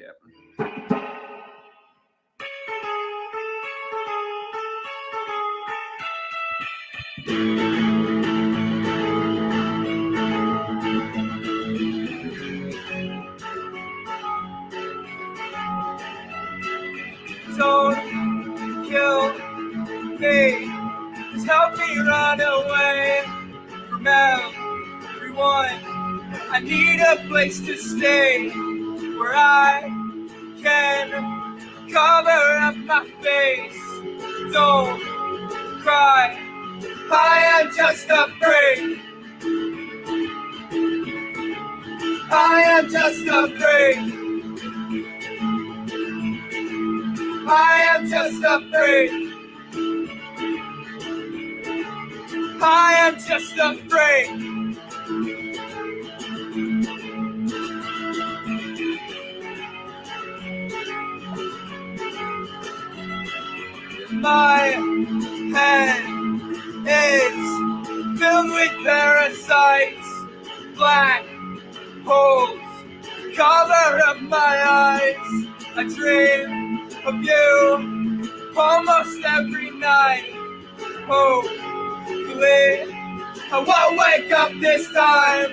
happen. Don't kill me, just help me run away from everyone. I need a place to stay where I can cover up my face. Don't cry, I am just afraid. I am just afraid. I am just afraid. I am just afraid. My head is filled with parasites, black holes cover up my eyes. I dream of you almost every night. Hopefully I won't wake up this time.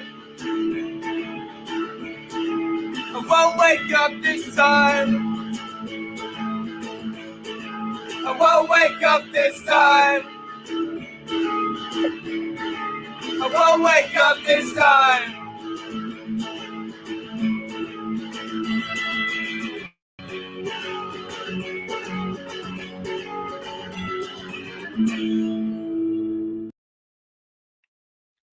I won't wake up this time. I won't wake up this time. I won't wake up this time.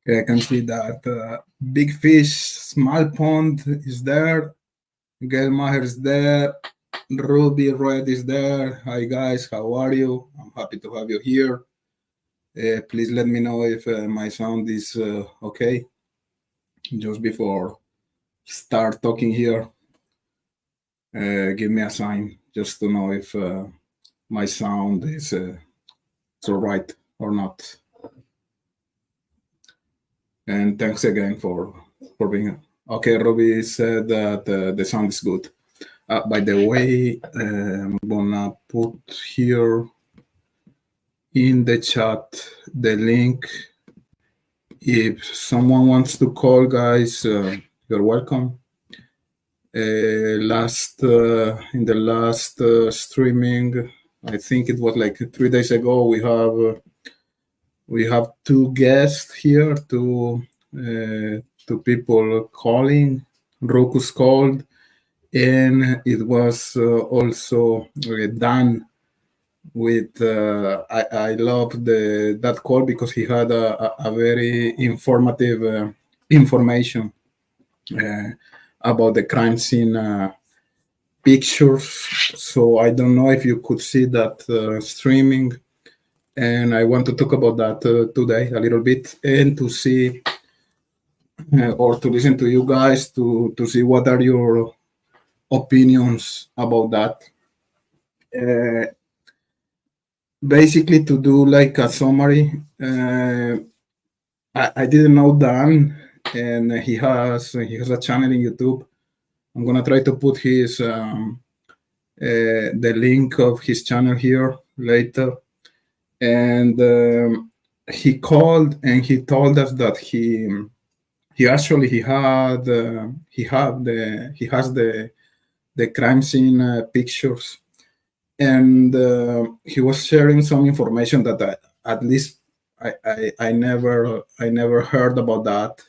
Okay, I can see that big fish, small pond is there. Gelmaher is there. Ruby Red is there. Hi guys, how are you? I'm happy to have you here. Please let me know if my sound is okay. Just before start talking here, give me a sign just to know if my sound is all right or not. And thanks again for being here. Okay, Ruby said that the sound is good. By the way, I'm gonna put here in the chat the link. If someone wants to call, guys, you're welcome. In the last streaming, I think it was like 3 days ago, we have two guests here, two people calling. Ruckus called, and it was also Dan with I love that call because he had a very informative information about the crime scene pictures. So I don't know if you could see that streaming, and I want to talk about that today a little bit, and to see or to listen to you guys to see what are your opinions about that. Basically, to do like a summary, I didn't know Dan, and he has a channel in YouTube. I'm gonna try to put his the link of his channel here later. And he called and he told us that he has the crime scene pictures, and he was sharing some information that at least I never heard about that,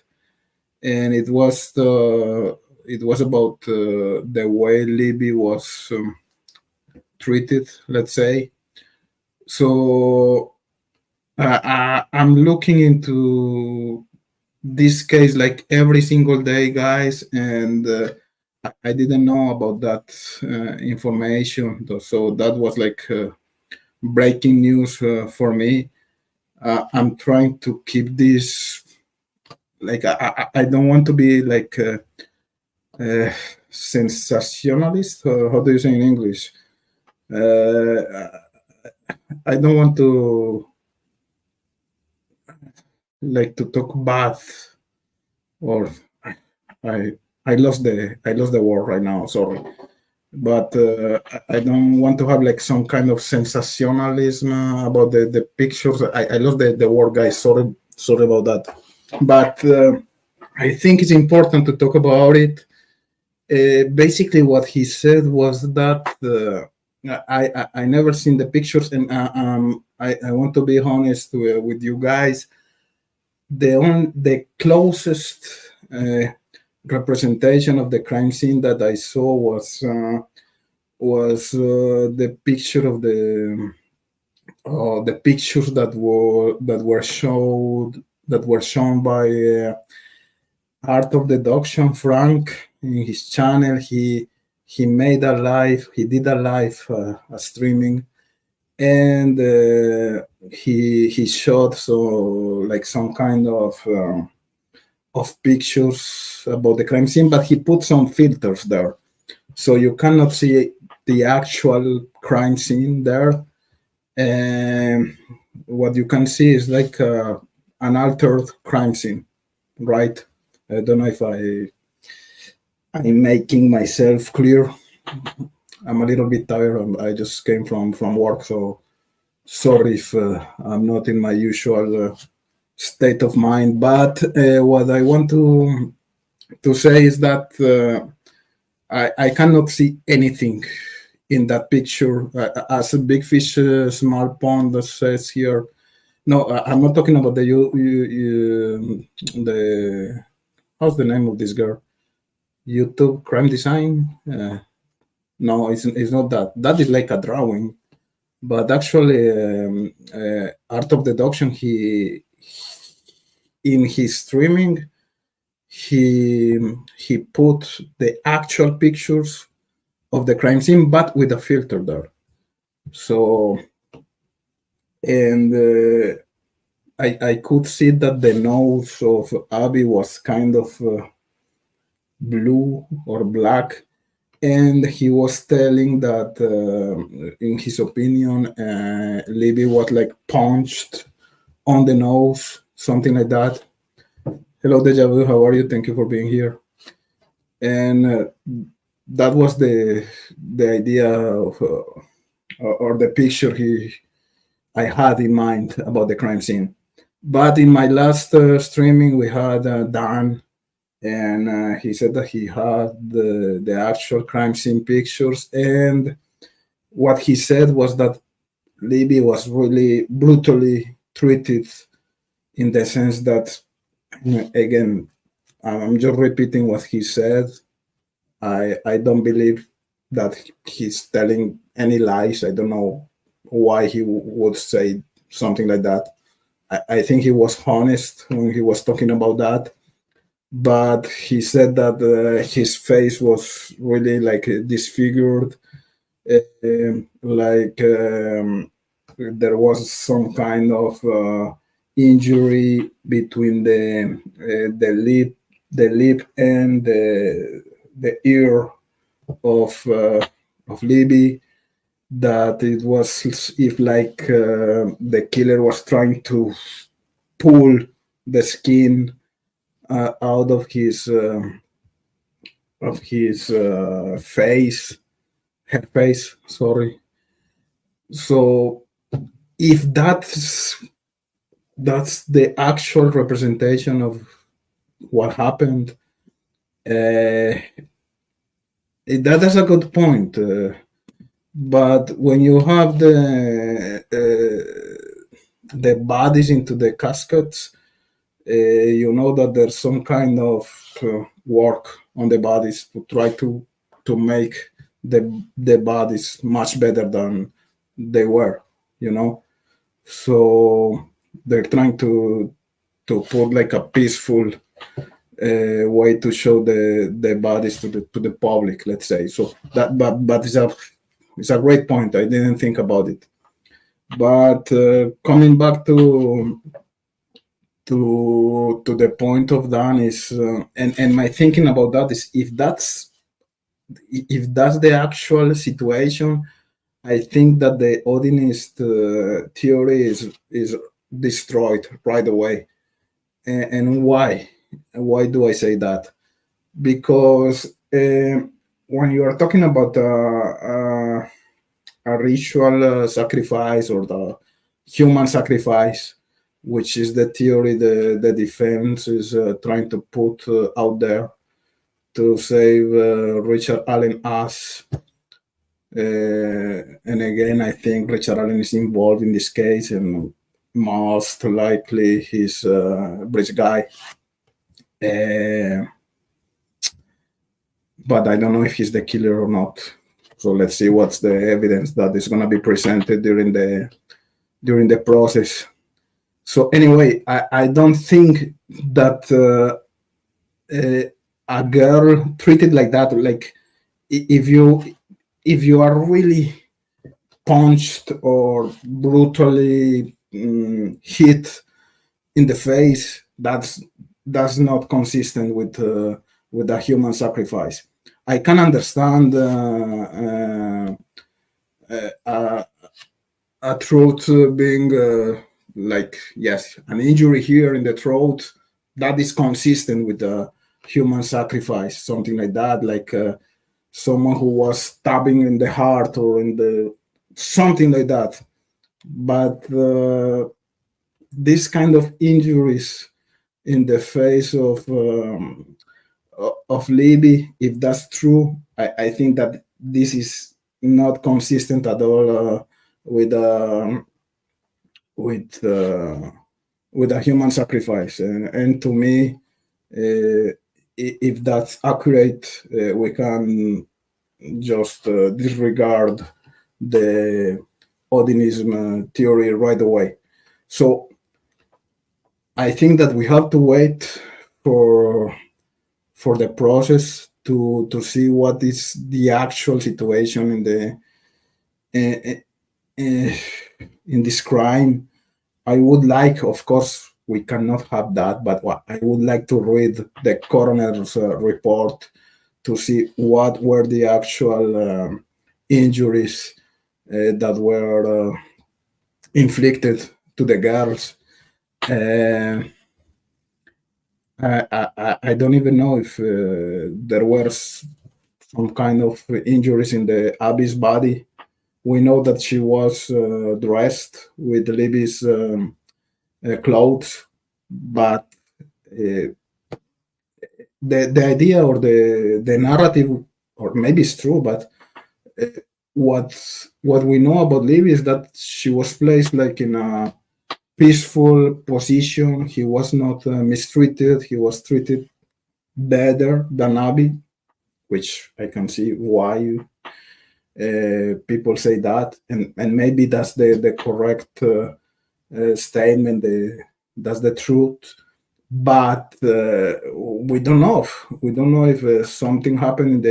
and it was about the way Libby was treated, let's say. So I'm looking into this case like every single day, guys, and I didn't know about that information. So that was like breaking news for me. I'm trying to keep this, like, I don't want to be like sensationalist. How do you say in English? I don't want to like to talk bad, or I lost the word right now. Sorry. but I don't want to have like some kind of sensationalism about the pictures. I lost the word, guys. Sorry about that. But I think it's important to talk about it. Basically, what he said was that I never seen the pictures, and I want to be honest with you guys. The closest representation of the crime scene that I saw was the picture of the pictures that were shown by Art of Deduction Frank in his channel. He made a live. He did a live a streaming, and he shot like some kind of pictures about the crime scene, but he put some filters there, so you cannot see the actual crime scene there. And what you can see is like an altered crime scene, right? I don't know if I'm making myself clear. I'm a little bit tired. I just came from work, so sorry if I'm not in my usual state of mind. But what I want to say is that I cannot see anything in that picture. As a big fish, small pond, that says here. No, I'm not talking about the how's the name of this girl? YouTube crime design. No, it's not that. That is like a drawing. But actually, Art of Deduction, in his streaming, he put the actual pictures of the crime scene, but with a filter there. So, and I could see that the nose of Abby was kind of blue or black, and he was telling that, in his opinion, Libby was like punched on the nose, something like that. Hello, Deja Vu. How are you? Thank you for being here. And that was the idea of or the picture I had in mind about the crime scene. But in my last streaming, we had Dan, and he said that he had the actual crime scene pictures, and what he said was that Libby was really brutally treated, in the sense that, again, I'm just repeating what he said. I don't believe that he's telling any lies. I don't know why he would say something like that. I think he was honest when he was talking about that. But he said that his face was really like disfigured, like there was some kind of injury between the lip and the ear of Libby, that it was if like the killer was trying to pull the skin out of his face, her face. Sorry. So if that's the actual representation of what happened, that is a good point. But when you have the bodies into the caskets, you know that there's some kind of work on the bodies to try to make the bodies much better than they were, you know. So they're trying to put like a peaceful way to show the bodies to the public, let's say. So that, but it's a great point. I didn't think about it. But coming back to the point of Dan is, and my thinking about that is, if that's the actual situation, I think that the Odinist theory is destroyed right away. And why? Why do I say that? Because when you are talking about a ritual sacrifice or the human sacrifice, which is the theory the defense is trying to put out there to save Richard Allen ass. And again, I think Richard Allen is involved in this case, and most likely he's a British guy. But I don't know if he's the killer or not. So let's see what's the evidence that is going to be presented during the process. So anyway, I don't think that a girl treated like that, like if you are really punched or brutally hit in the face, that's not consistent with a human sacrifice. I can understand a throat being like, yes, an injury here in the throat, that is consistent with a human sacrifice, something like that, like someone who was stabbing in the heart or in the something like that. But this kind of injuries in the face of Libby, if that's true, I think that this is not consistent at all with a human sacrifice. And to me, if that's accurate, we can just disregard the Odinism theory right away. So I think that we have to wait for the process to see what is the actual situation in this crime. I would like, of course, we cannot have that, but I would like to read the coroner's report to see what were the actual injuries that were inflicted to the girls. I don't even know if there were some kind of injuries in the Abby's body. We know that she was dressed with Libby's clothes, but the idea or the narrative, or maybe it's true, but what we know about Libby is that she was placed like in a peaceful position. He was not mistreated. He was treated better than Abby, which I can see why people say that, and maybe that's the correct statement. That's the truth, but we don't know. We don't know if something happened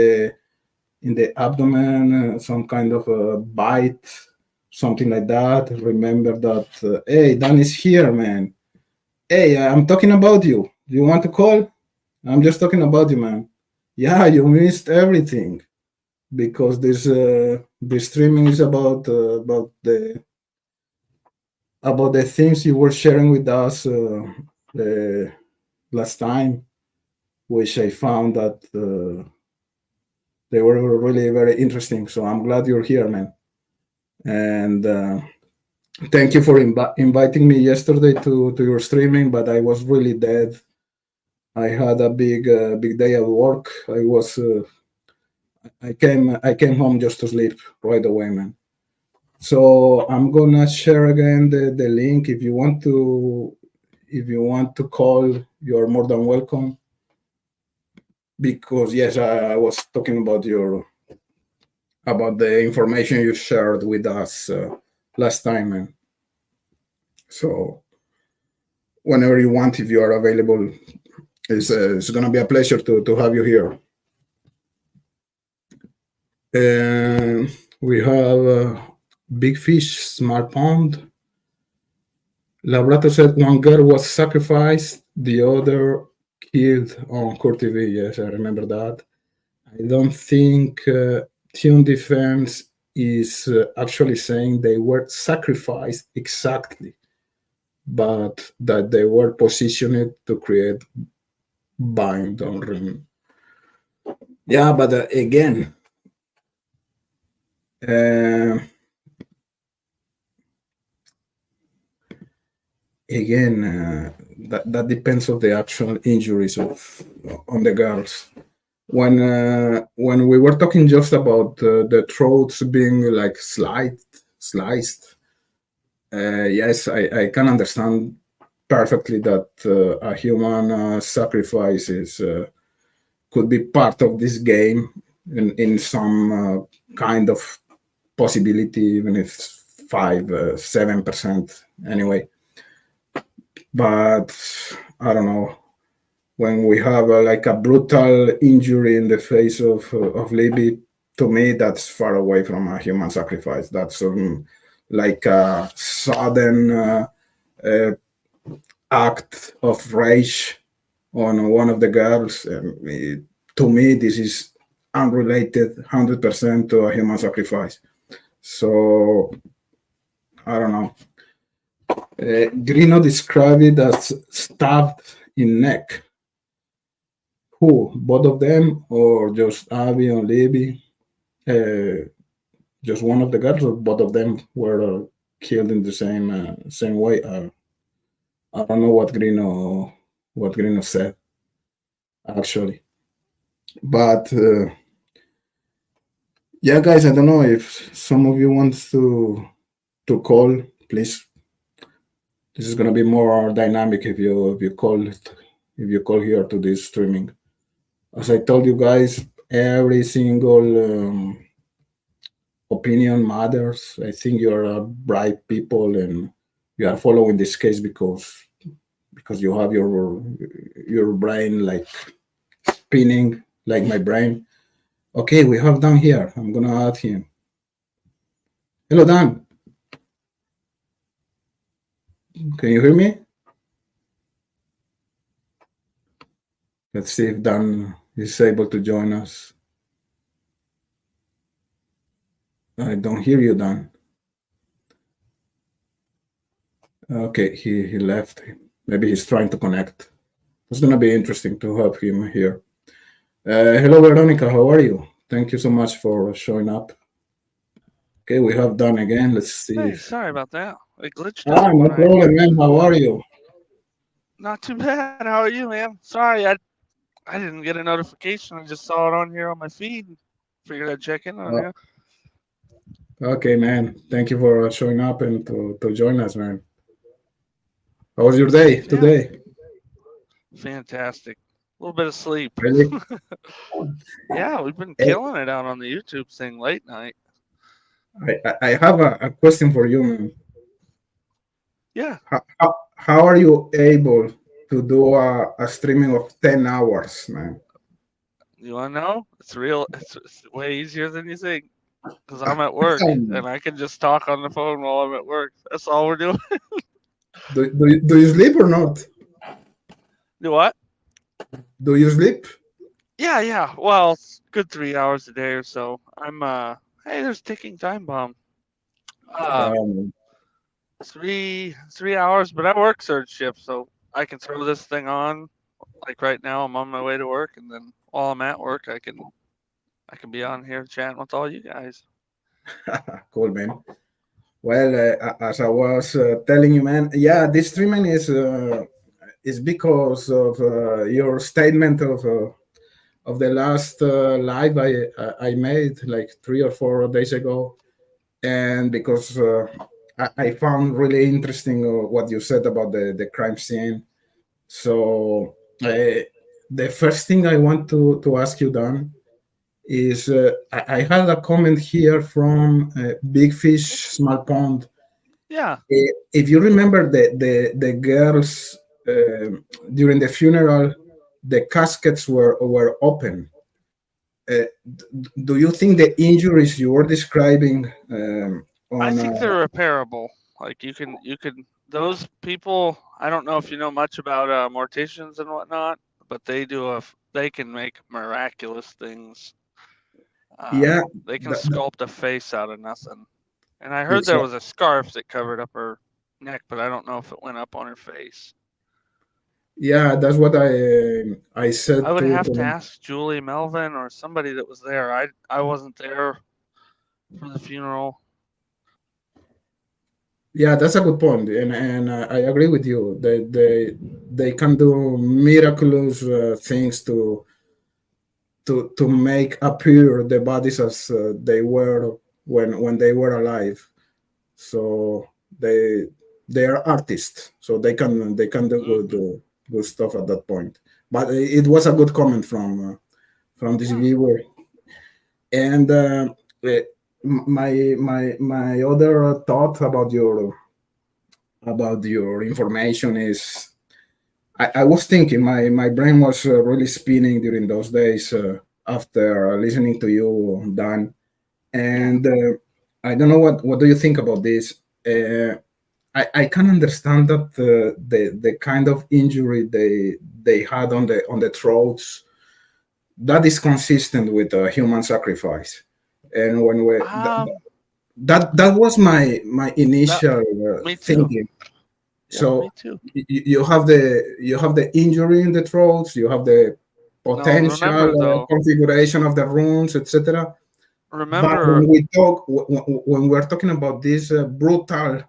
in the abdomen, some kind of a bite, something like that. Remember that, hey, Dan is here, man. Hey, I'm talking about you. Do you want to call? I'm just talking about you, man. Yeah, you missed everything because this streaming is about the things you were sharing with us last time, which I found that they were really very interesting. So I'm glad you're here, man. And thank you for inviting me yesterday to your streaming, but I was really dead. I had a big day at work. I came home just to sleep right away, man. So I'm gonna share again the link. If you want to call, you're more than welcome. Because yes, I was talking about the information you shared with us last time, man. So whenever you want, if you are available, it's gonna be a pleasure to have you here. We have Big Fish, Smart Pond. Labrato said one girl was sacrificed, the other killed on Court TV. Yes, I remember that. I don't think Tune Defense is actually saying they were sacrificed exactly, but that they were positioned to create bind on ring. Yeah, but again, uh, that depends of the actual injuries of on the girls. When we were talking just about the throats being like sliced, yes, I can understand perfectly that a human sacrifice could be part of this game in some kind of possibility, even if 5 7% anyway. But I don't know, when we have like a brutal injury in the face of Libby, to me that's far away from a human sacrifice. That's like a sudden uh, act of rage on one of the girls. To me, this is unrelated 100% to a human sacrifice. So I don't know. Grino described it as stabbed in neck. Who? Both of them, or just Abby and Libby? Just one of the girls, or both of them were killed in the same way? I don't know what Grino said actually, but yeah, guys, I don't know if some of you wants to call. Please, this is gonna be more dynamic if you call here to this streaming. As I told you guys, every single opinion matters. I think you're bright people and you are following this case because you have your brain like spinning like my brain. Okay, we have Dan here. I'm gonna add him. Hello, Dan. Can you hear me? Let's see if Dan is able to join us. I don't hear you, Dan. Okay, he left. Maybe he's trying to connect. It's gonna be interesting to have him here. Hello, Veronica. How are you? Thank you so much for showing up. Okay, we have Dan again. Let's see Hey, if. sorry about that. It glitched out No when I. problem, man. How are you? Not too bad. How are you, man? Sorry, I didn't get a notification. I just saw it on here on my feed. Figured I'd check in on Uh, you. okay, man. Thank you for showing up and to join us, man. How was your day Yeah, today? fantastic. A little bit of sleep. Really? Yeah, we've been Hey, killing it out on the YouTube thing late night. I have a question for you, man. Yeah, How are you able to do a streaming of 10 hours, man? you wanna know? It's real. It's way easier than you think. Cause I'm at work and I can just talk on the phone while I'm at work. That's all we're doing. Do you sleep or not? Do what? Do you sleep? Yeah, yeah. Well, it's good 3 hours a day or so. Hey, there's ticking time bomb. Um, Um, 3 hours, but I work third shift, so I can throw this thing on. Like right now, I'm on my way to work, and then while I'm at work, I can be on here chatting with all you guys. cool, man. Well, as I was telling you, man, yeah, this streaming is because of your statement of the last live I made like 3 or 4 days ago, and because I found really interesting what you said about the crime scene. So the first thing I want to ask you, Dan, is I had a comment here from Big Fish Small Pond. Yeah, If you remember the girls during the funeral, the caskets were open. Do you think the injuries you were describing I on think they're repairable. Like you can those people. I don't know if you know much about morticians and whatnot, but they can make miraculous things. yeah, They can that, sculpt a face out of nothing. And I heard it's there was a scarf that covered up her neck, but I don't know if it went up on her face. Yeah, that's what I said I would to have to them. ask Julie Melvin or somebody that was there. I wasn't there for the funeral. Yeah, that's a good point, and I agree with you. They can do miraculous things to make appear the bodies as they were when they were alive. So they they are artists, so they can do good stuff at that point. But it was a good comment from this viewer. And eh, my other thought about your information is I was thinking my brain was really spinning during those days after listening to you, Dan. And I don't know what do you think about this. I can understand that the kind of injury they had on the throats, that is consistent with human sacrifice. And when we that was my That initial me too. thinking. Yep, So me too. you have the injury in the throats, you have the No, potential remember though. configuration of the runes, etc. But Remember, when we talk when we're talking about this brutal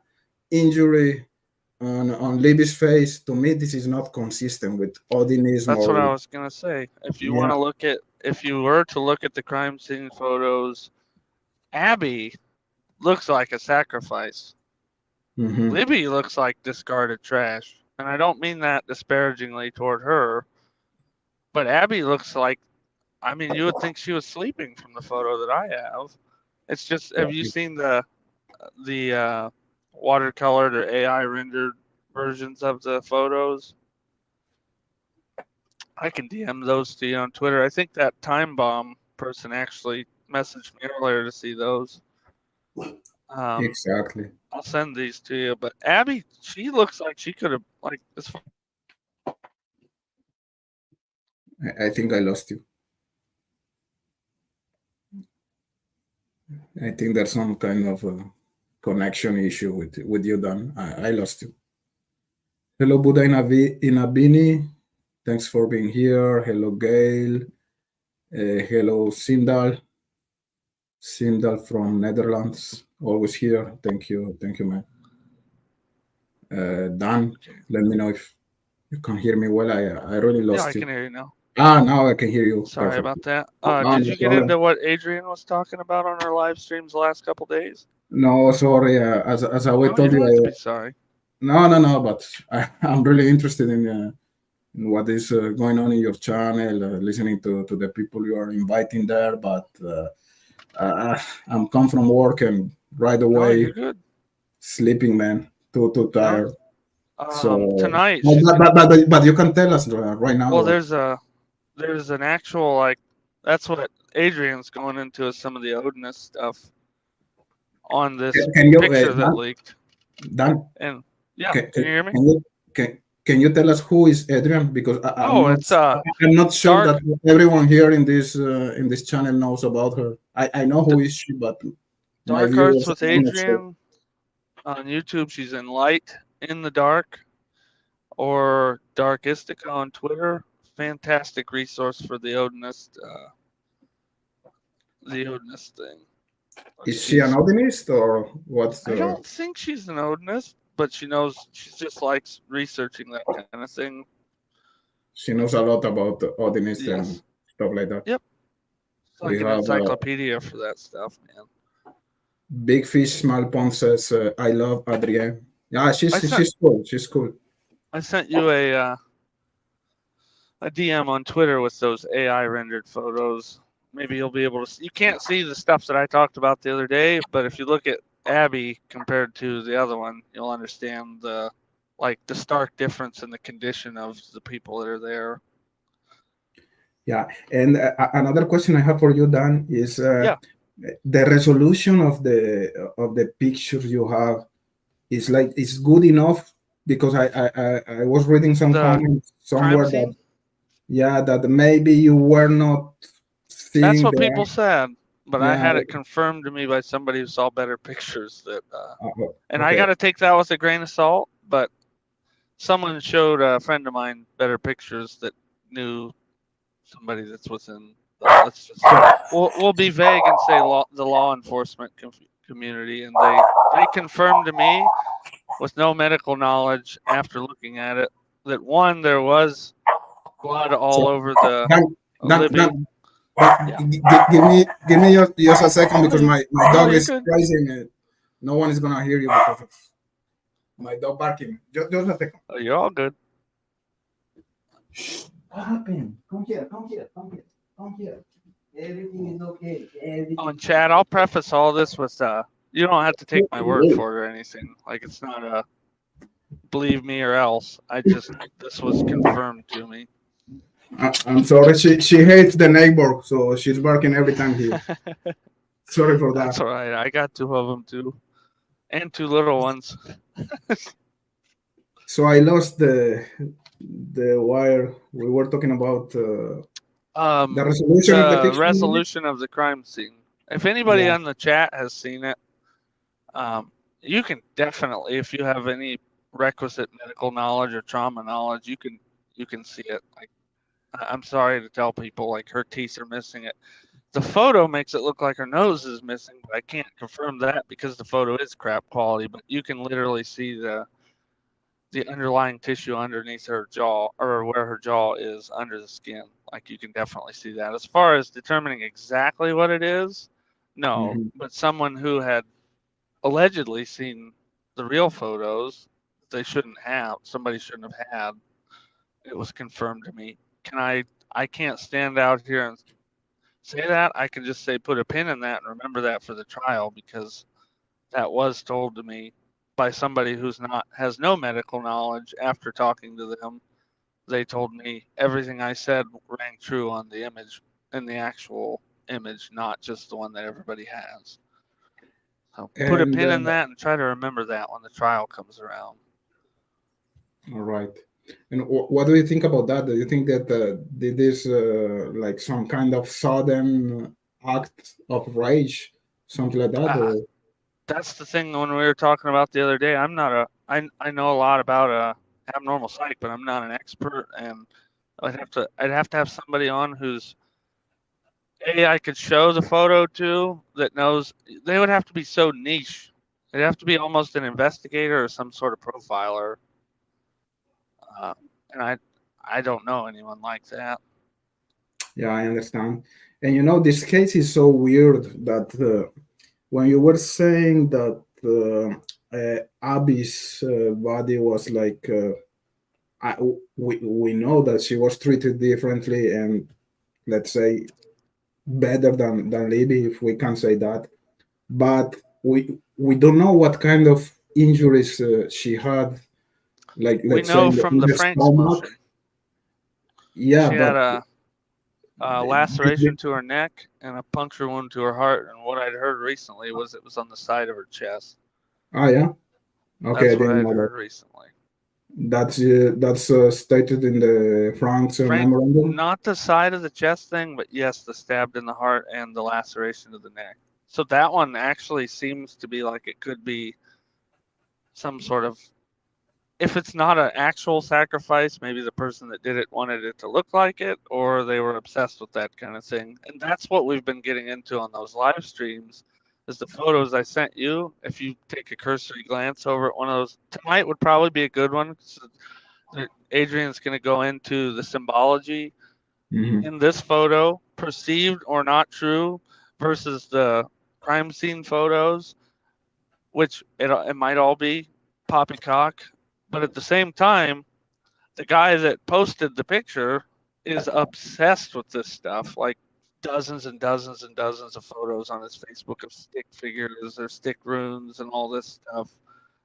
injury on Libby's face, to me this is not consistent with Odinism that's or what I with, was gonna say. If you want yeah. to look at, if you were to look at the crime scene photos, Abby looks like a sacrifice. Hmm. Libby looks like discarded trash, and I don't mean that disparagingly toward her, but Abby looks like, I mean, you would think she was sleeping from the photo that I have. It's just, have you seen the watercolored or AI rendered versions of the photos? I can DM those to you on Twitter. I think that Time Bomb person actually messaged me earlier to see those. Exactly. I'll send these to you. But Abby, she looks like she could have, like, as I think I lost you. I think there's some kind of connection issue with you, Dan. I lost you. Hello, Buddha Inabini. Thanks for being here. Hello, Gail. Hello, Sindal. Sindal from Netherlands. Always here. Thank you. Thank you, man. Dan, let me know if you can hear me well. I really yeah, lost I you. can hear you now. Now I can hear you. Sorry Perfect. about that. No, Did no you get problem. into what Adrian was talking about on her live streams the last couple days? No, sorry. As I No, you told don't you, have to be sorry. no. But I'm really interested in what is going on in your channel, listening to the people you are inviting there. But I'm come from work and right No, away you're good. sleeping, man. Too No. tired. So, Tonight she's gonna. but you can tell us right now Well, what. there's an actual, like, that's what Adrian's going into, is some of the Odinist stuff on this Can you picture that leaked. Dan, And yeah, can, can you hear me? can you tell us who is Adrian? Because Oh, it's I'm not sure dark that everyone here in this channel knows about her. I know who is she, but my Dark Arts viewers with are not sure. Adrian on YouTube. She's in Light in the Dark, or Darkistica on Twitter. Fantastic resource for the Odinist thing. Is she an Odinist or what's I the? don't think she's an Odinist, but she knows, she just likes researching that kind of thing. She knows a lot about Odinist and Yes. stuff like that. Yep. It's We like an have encyclopedia for that stuff, man. Big Fish Small Pond says, "I love Adrienne." Yeah, I she's cool. She's cool. sent you a DM on Twitter with those AI rendered photos. Maybe you'll be able to. You can't see the stuff that I talked about the other day, but if you look at Abby compared to the other one, you'll understand the stark difference in the condition of the people that are there. Yeah, and another question I have for you, Dan, is Yeah. the resolution of the pictures you have is like it's good enough because I was reading some The comments crime somewhere that scene. that maybe you were not That's seeing what the people said, but I yeah had it confirmed to me by somebody who saw better pictures that. And I okay got to take that with a grain of salt, but someone showed a friend of mine better pictures that knew somebody that's within. Let's just we'll be vague and say the law enforcement community, and they confirmed to me with no medical knowledge after looking at it that one, there was blood all over the Libby. Yeah. Give me just a second because my dog you're is good. crazy. No one is gonna hear you because of my dog barking. Just a second. Oh, you're all good. What happened? Come here. Everything is okay. On chat, I'll preface all this with you don't have to take my word for it or anything. Like, it's not a believe me or else. This was confirmed to me. I'm sorry. She hates the neighbor, so she's barking every time here. Sorry for that. That's all right. I got 2 of them too, and 2 little ones. So I lost the wire. We were talking about the resolution of the picture. Resolution of the crime scene. If anybody on the chat has seen it, you can definitely, if you have any requisite medical knowledge or trauma knowledge, you can see it. Like, I'm sorry to tell people, like, her teeth are missing. It. The photo makes it look like her nose is missing, but I can't confirm that because the photo is crap quality. But you can literally see the underlying tissue underneath her jaw, or where her jaw is under the skin. Like, you can definitely see that. As far as determining exactly what it is, no. But someone who had allegedly seen the real photos, somebody shouldn't have had, it was confirmed to me. I can't stand out here and say that. I can just say put a pin in that and remember that for the trial, because that was told to me by somebody has no medical knowledge. After talking to them, they told me everything I said rang true on the image, in the actual image, not just the one that everybody has. So put a pin in that and try to remember that when the trial comes around. All right. And what do you think about that? Do you think that this like some kind of sudden act of rage, something like that? That's the thing when we were talking about the other day. I know a lot about abnormal psych, but I'm not an expert, and I'd have to have somebody on who's I could show the photo to, that knows. They would have to be so niche. They'd have to be almost an investigator or some sort of profiler. And I don't know anyone like that. Yeah, I understand. And this case is so weird that when you were saying that Abby's body was like, we know that she was treated differently and, let's say, better than Libby, if we can say that. But we don't know what kind of injuries she had. Like, let's we know say from the Frank's motion. Yeah, she had a laceration to her neck and a puncture wound to her heart. And what I'd heard recently was it was on the side of her chest. Oh, yeah? Okay, That's what I'd heard recently. That's stated in the Frank's memorandum? Not the side of the chest thing, but yes, the stabbed in the heart and the laceration of the neck. So that one actually seems to be like it could be some sort of, if it's not an actual sacrifice, maybe the person that did it wanted it to look like it, or they were obsessed with that kind of thing. And that's what we've been getting into on those live streams, is the photos I sent you. If you take a cursory glance over at one of those, tonight would probably be a good one. So Adrian's going to go into the symbology in this photo, perceived or not true, versus the crime scene photos, which it might all be poppycock. But at the same time, the guy that posted the picture is obsessed with this stuff, like dozens and dozens and dozens of photos on his Facebook of stick figures or stick runes and all this stuff.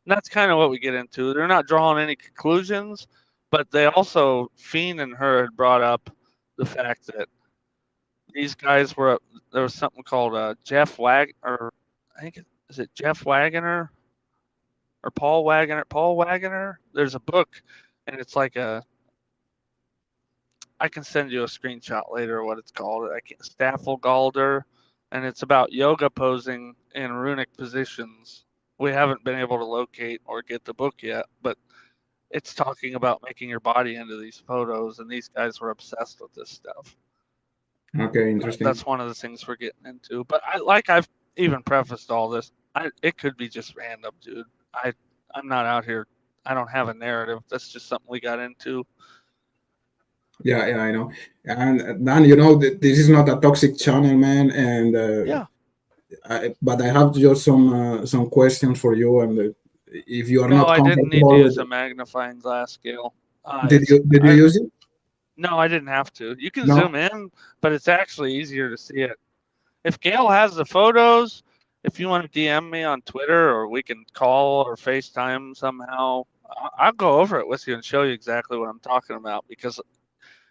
And that's kind of what we get into. They're not drawing any conclusions, but they also, Fiend and her had brought up the fact that these guys there was something called Jeff or I think is it Jeff Wagoner or Paul Wagoner. There's a book, and it's like I can send you a screenshot later of what it's called. Staffelgalder, and it's about yoga posing in runic positions. We haven't been able to locate or get the book yet, but it's talking about making your body into these photos, and these guys were obsessed with this stuff. Okay, interesting. That's one of the things we're getting into. But I've even prefaced all this. It could be just random, dude. I'm not out here. I don't have a narrative. That's just something we got into. Yeah, I know. And Dan, this is not a toxic channel, man. And Yeah. but I have just some questions for you. And if you are No, not I didn't need to comfortable use with a magnifying glass, Gail. did you use it? No, I didn't have to. You can No? zoom in, but it's actually easier to see it. If Gail has the photos, if you want to DM me on Twitter, or we can call or FaceTime somehow, I'll go over it with you and show you exactly what I'm talking about. Because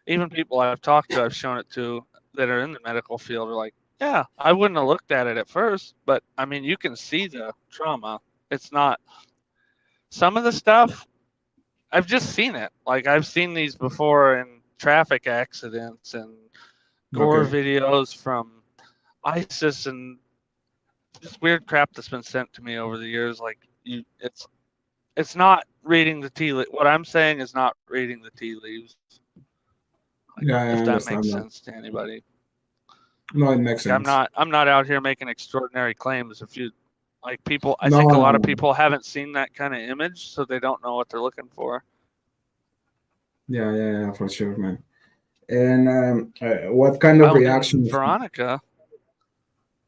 even people I've talked to, I've shown it to, that are in the medical field, are like, yeah, I wouldn't have looked at it at first, but I mean, you can see the trauma. It's not some of the stuff. I've just seen it. Like, I've seen these before in traffic accidents and gore Okay. videos from ISIS and just weird crap that's been sent to me over the years. Like, it's not reading the tea leaves. What I'm saying is not reading the tea leaves. Like, Yeah, I if that understand makes that. sense to anybody. No, it makes Like, sense. I'm not out here making extraordinary claims. If you like people, I No, think a lot of no. people haven't seen that kind of image, so they don't know what they're looking for. Yeah, for sure, man. And what kind of Oh, and reactions? Veronica.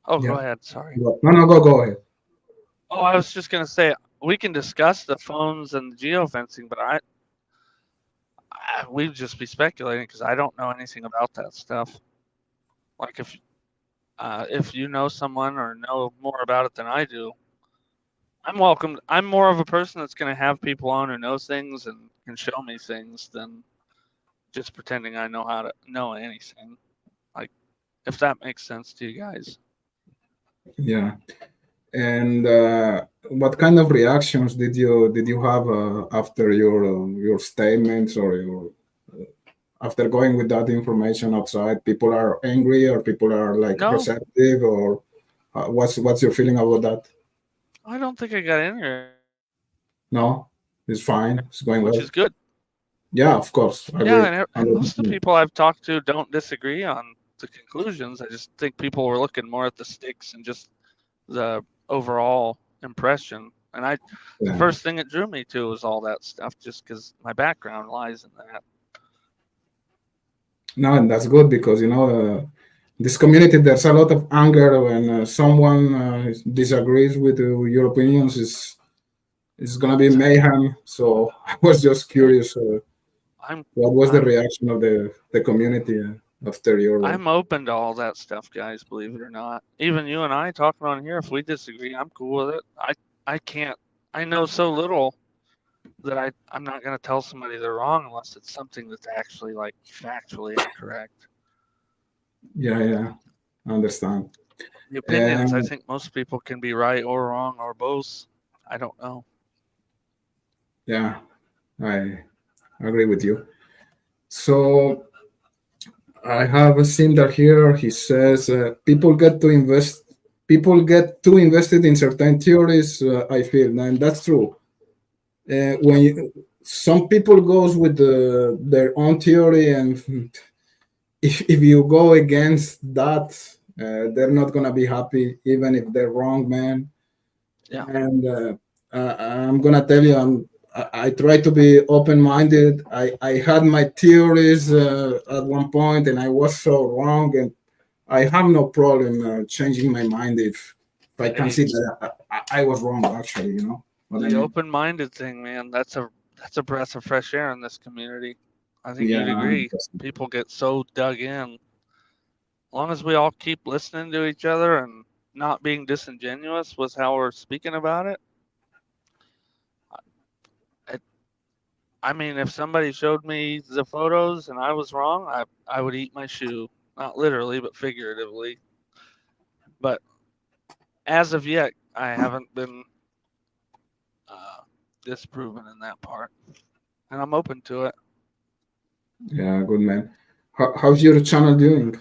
Oh, Yeah. go ahead. Sorry. No, go ahead. Oh, I was just gonna say we can discuss the phones and the geofencing, but we'd just be speculating because I don't know anything about that stuff. Like, if you know someone or know more about it than I do, I'm welcome. I'm more of a person that's gonna have people on who knows things and can show me things than just pretending I know how to know anything. Like, if that makes sense to you guys. Yeah. And what kind of reactions did you have after your statements or your after going with that information outside? People are angry, or people are like No, receptive, or what's your feeling about that? I don't think I got any reaction, No, it's fine. It's going which well. is good. Yeah, of course. I Yeah, agree. and most of the people I've talked to don't disagree on the conclusions. I just think people were looking more at the sticks and just the overall impression. And the Yeah. first thing it drew me to was all that stuff, just because my background lies in that. No, and that's good because this community, there's a lot of anger when someone disagrees with your opinions. It's gonna be mayhem. So I was just curious. I'm What was the I'm reaction of the community after your? I'm open to all that stuff, guys. Believe it or not, even you and I talking on here, if we disagree, I'm cool with it. I can't. I know so little that I'm not gonna tell somebody they're wrong unless it's something that's actually like factually incorrect. Yeah, I understand. The opinions, I And think most people can be right or wrong or both. I don't know. yeah, I agree with you. So I have seen that here. He says people get too invested in certain theories. I feel, and that's true. Some people goes with their own theory, and if you go against that, they're not gonna be happy, even if they're wrong, man. Yeah. And I'm gonna tell you, I try to be open-minded. I had my theories at one point, and I was so wrong, and I have no problem changing my mind if I can Hey, see that I was wrong, actually. You know what I the mean? open-minded thing, man, that's a breath of fresh air in this community. I think Yeah, you'd agree. People get so dug in. As long as we all keep listening to each other and not being disingenuous with how we're speaking about it, I mean, if somebody showed me the photos and I was wrong, I would eat my shoe. Not literally, but figuratively. But as of yet, I haven't been disproven in that part. And I'm open to it. yeah, good man. How's your channel doing?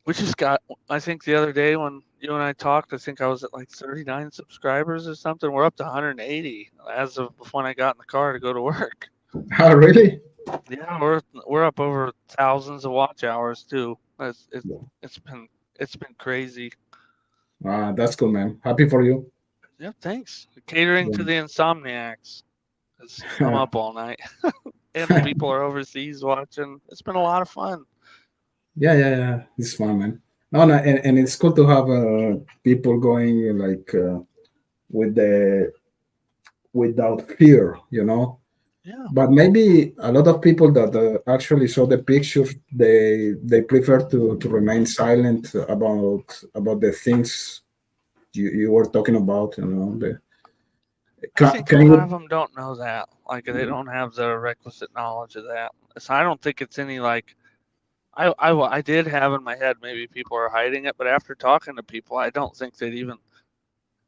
We just got, I think the other day when you and I talked, I think I was at like 39 subscribers or something. We're up to 180 as of when I got in the car to go to work. Oh, really? Yeah, we're up over thousands of watch hours too. It's been crazy. That's cool, man. Happy for you. Yeah, thanks. Catering to the insomniacs, 'cause I'm up all night, and the people are overseas watching. It's been a lot of fun. Yeah. It's fun, man. No, and it's cool to have people going like with the without fear, you know. Yeah, But maybe a lot of people that actually saw the pictures, they prefer to remain silent about the things you were talking about. You know, I think a can lot of you? them don't know that. Like they don't have the requisite knowledge of that. So I don't think it's any like I did have in my head maybe people are hiding it, but after talking to people, I don't think they'd even.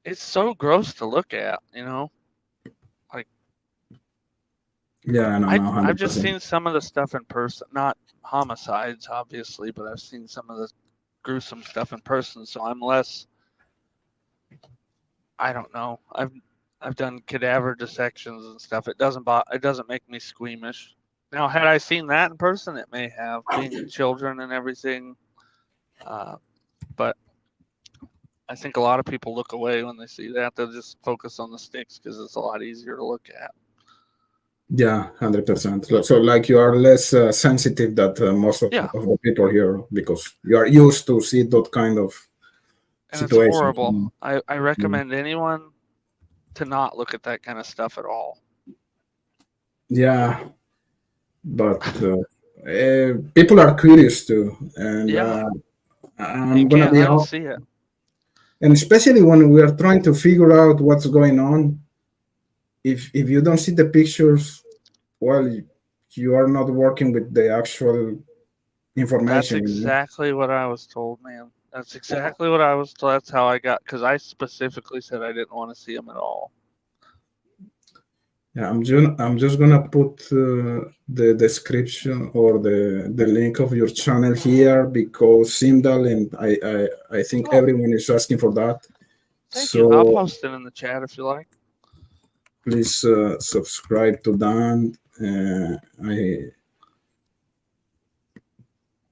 It's so gross to look at, you know. Like Yeah, no, I've hundred just percent. seen some of the stuff in person, not homicides obviously, but I've seen some of the gruesome stuff in person, so I'm less. I don't know. I've done cadaver dissections and stuff. It doesn't make me squeamish. Now, had I seen that in person, it may have, being children and everything. But I think a lot of people look away when they see that. They'll just focus on the sticks because it's a lot easier to look at. Yeah, 100%. So, like, you are less sensitive that most Yeah, of the people here because you are used to see that kind of and it's situations. horrible. I Mm. recommend anyone to not look at that kind of stuff at all. Yeah, but people are curious too, and Yeah, you I'm gonna can't be unsee it. and especially when we are trying to figure out what's going on. If you don't see the pictures, well, you are not working with the actual That's information. You know? exactly what I was told, man. That's exactly what I was told. That's how I got, because I specifically said I didn't want to see them at all. Yeah, I'm just gonna put the description or the link of your channel here because Simdal and I think Oh, everyone is asking for that. thank you. I'll So post it in the chat if you like. please subscribe to Dan. I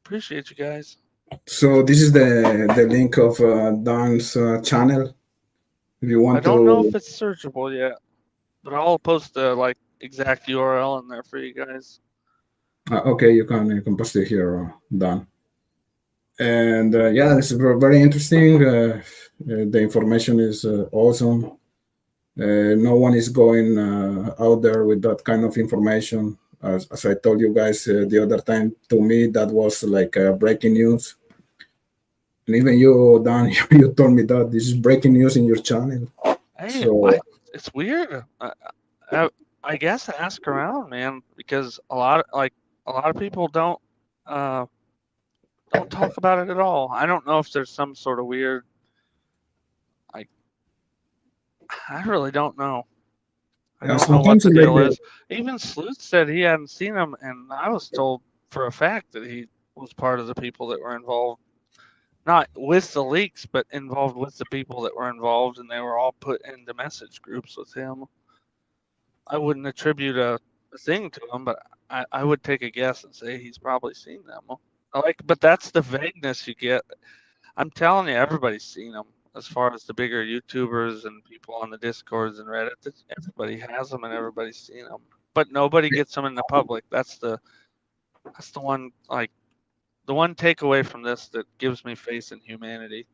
Appreciate you guys. So this is the link of Dan's channel. If you I want don't know to, if it's searchable yet, but I'll post the like exact URL in there for you guys. okay, you can post it here, Dan. And yeah, this is very interesting. The information is awesome. No one is going out there with that kind of information. As I told you guys the other time, to me that was like breaking news. And even you, Dan, you told me that this is breaking news in your channel. Hey, So it's weird. I guess ask around, man, because a lot of people don't talk about it at all. I don't know if there's some sort of weird. Like, I really don't know. I yeah, don't know what sometimes the it's like deal is. Even Sleuth said he hadn't seen him, and I was told for a fact that he was part of the people that were involved, not with the leaks, but involved with the people that were involved, and they were all put into message groups with him. I wouldn't attribute a thing to him, but I would take a guess and say he's probably seen them. But that's the vagueness you get. I'm telling you, everybody's seen them. As far as the bigger YouTubers and people on the Discords and Reddit, everybody has them and everybody's seen them. But nobody gets them in the public. That's the one the one takeaway from this that gives me faith in humanity.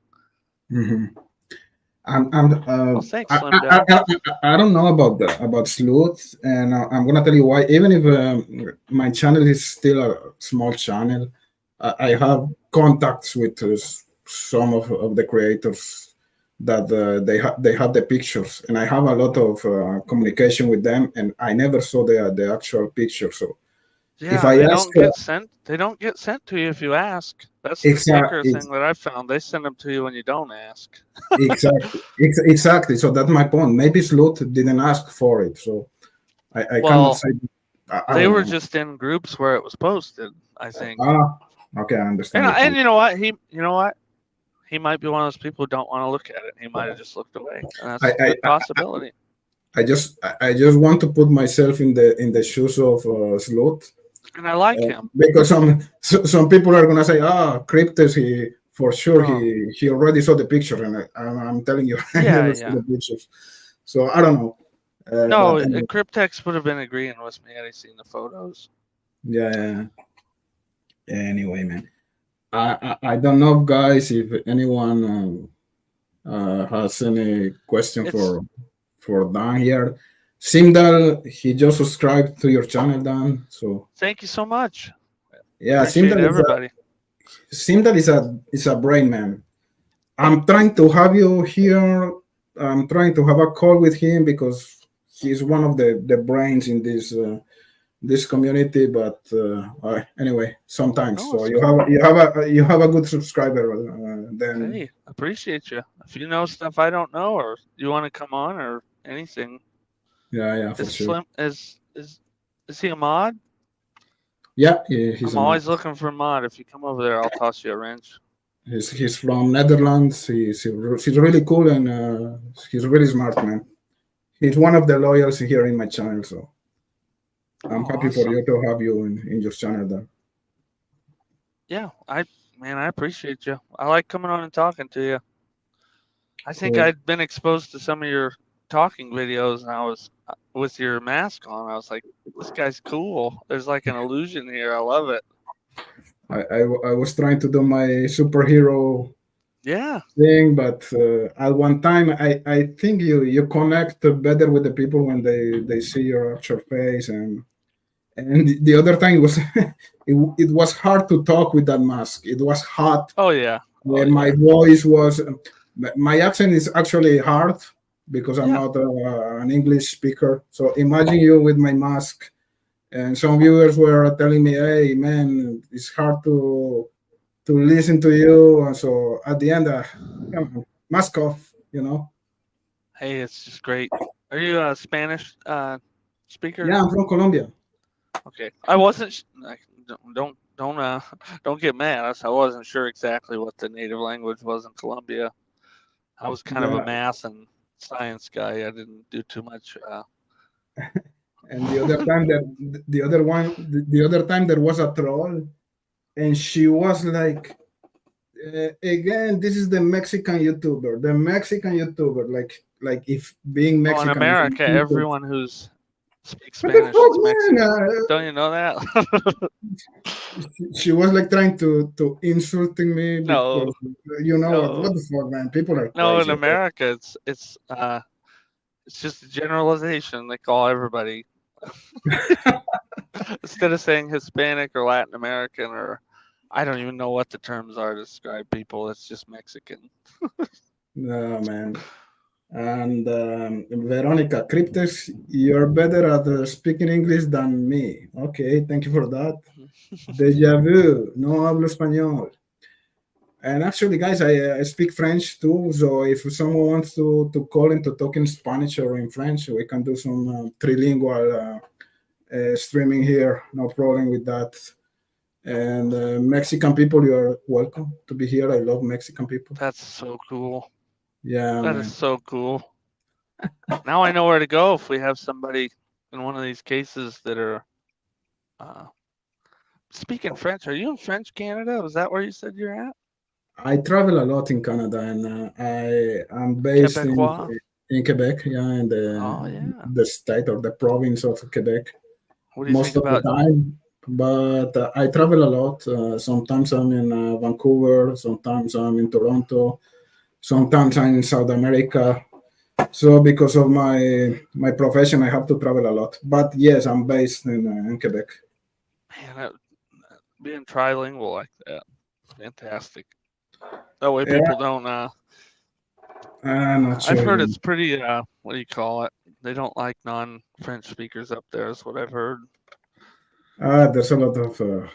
Mhm. I'm Well, thanks, Slim Down. I don't know about Sleuth, and I'm gonna tell you why. Even if my channel is still a small channel, I have contacts with some of the creators that they have the pictures, and I have a lot of communication with them, and I never saw the actual picture. So if Yeah, I they ask, don't get sent. They don't get sent to you if you ask. That's the kicker exactly. thing that I've found. They send them to you when you don't ask. Exactly. So that's my point. Maybe Sleuth didn't ask for it, so I cannot Well, say. I they don't were know. just in groups where it was posted, I think. Ah, Okay, I understand. And you know what? He might be one of those people who don't want to look at it. He might have just looked away, and that's a good possibility. I just want to put myself in the shoes of Sleuth, And I like him because some people are gonna say, Cryptus, he for sure he already saw the picture, and I'm telling you, I never saw the pictures, so I don't know. No, Cryptex would have been agreeing with me had he seen the photos. Yeah. Anyway, man, I don't know, guys, if anyone has any question for Dan here. Simdal, he just subscribed to your channel, Dan. So thank you so much. Yeah, Appreciate everybody. Simdal is a brain man. I'm trying to have you here. I'm trying to have a call with him because he's one of the brains in this community. But anyway, sometimes. So you have a good subscriber. Then hey, appreciate you. If you know stuff I don't know, or you want to come on, or anything. Yeah, for sure. Is he a mod? Yeah, he's. I'm always looking for a mod. If you come over there, I'll toss you a wrench. He's from Netherlands. He's really cool, and he's really smart, man. He's one of the loyals here in my channel, so I'm happy for you to have you in your channel there. Yeah, I appreciate you. I like coming on and talking to you. I think I'd been exposed to some of your talking videos, and I was with your mask on. I was like, this guy's cool. There's like an illusion here. I love it. I was trying to do my superhero thing, but at one time I think you connect better with the people when they see your actual face, and the other time it was it was hard to talk with that mask. It was hot. Oh yeah. My voice was, my accent is actually hard because I'm not an English speaker. So imagine you with my mask. And some viewers were telling me, "Hey, man, it's hard to listen to you." And so at the end, mask off, you know. Hey, it's just great. Are you a Spanish speaker? Yeah, I'm from Colombia. Okay, I wasn't. Don't get mad. I wasn't sure exactly what the native language was in Colombia. I was kind of a math and science guy. I didn't do too much. And the other time there was a troll, and she was like, again, this is the Mexican YouTuber, like if being Mexican. In America, everyone who's speaks Spanish is Mexican. Don't you know that? She was like trying to insulting me because what the fuck, man? People are crazy. No, in America, it's just a generalization. They call everybody. Instead of saying Hispanic or Latin American, or I don't even know what the terms are to describe people. It's just Mexican. No, man. And Veronica, Cryptex, you're better at speaking English than me. Okay, thank you for that. Deja vu, no hablo español. And actually, guys, I speak French too. So if someone wants to call in to talk in Spanish or in French, we can do some trilingual streaming here. No problem with that. And Mexican people, you're welcome to be here. I love Mexican people. That's so cool. Yeah, that is so cool. Now I know where to go if we have somebody in one of these cases that are speaking French. Are you in French Canada? Was that where you said you're at? I travel a lot in Canada, and I'm based in Quebec, in the state or the province of Quebec. What do you most think of the time. But I travel a lot. Sometimes I'm in Vancouver, sometimes I'm in Toronto, sometimes I'm in South America. So because of my profession, I have to travel a lot. But yes, I'm based in Quebec. Man, being trilingual like that, fantastic. That way people don't. I'm not sure. I've heard it's pretty. What do you call it? They don't like non-French speakers up there. Is what I've heard. There's a lot of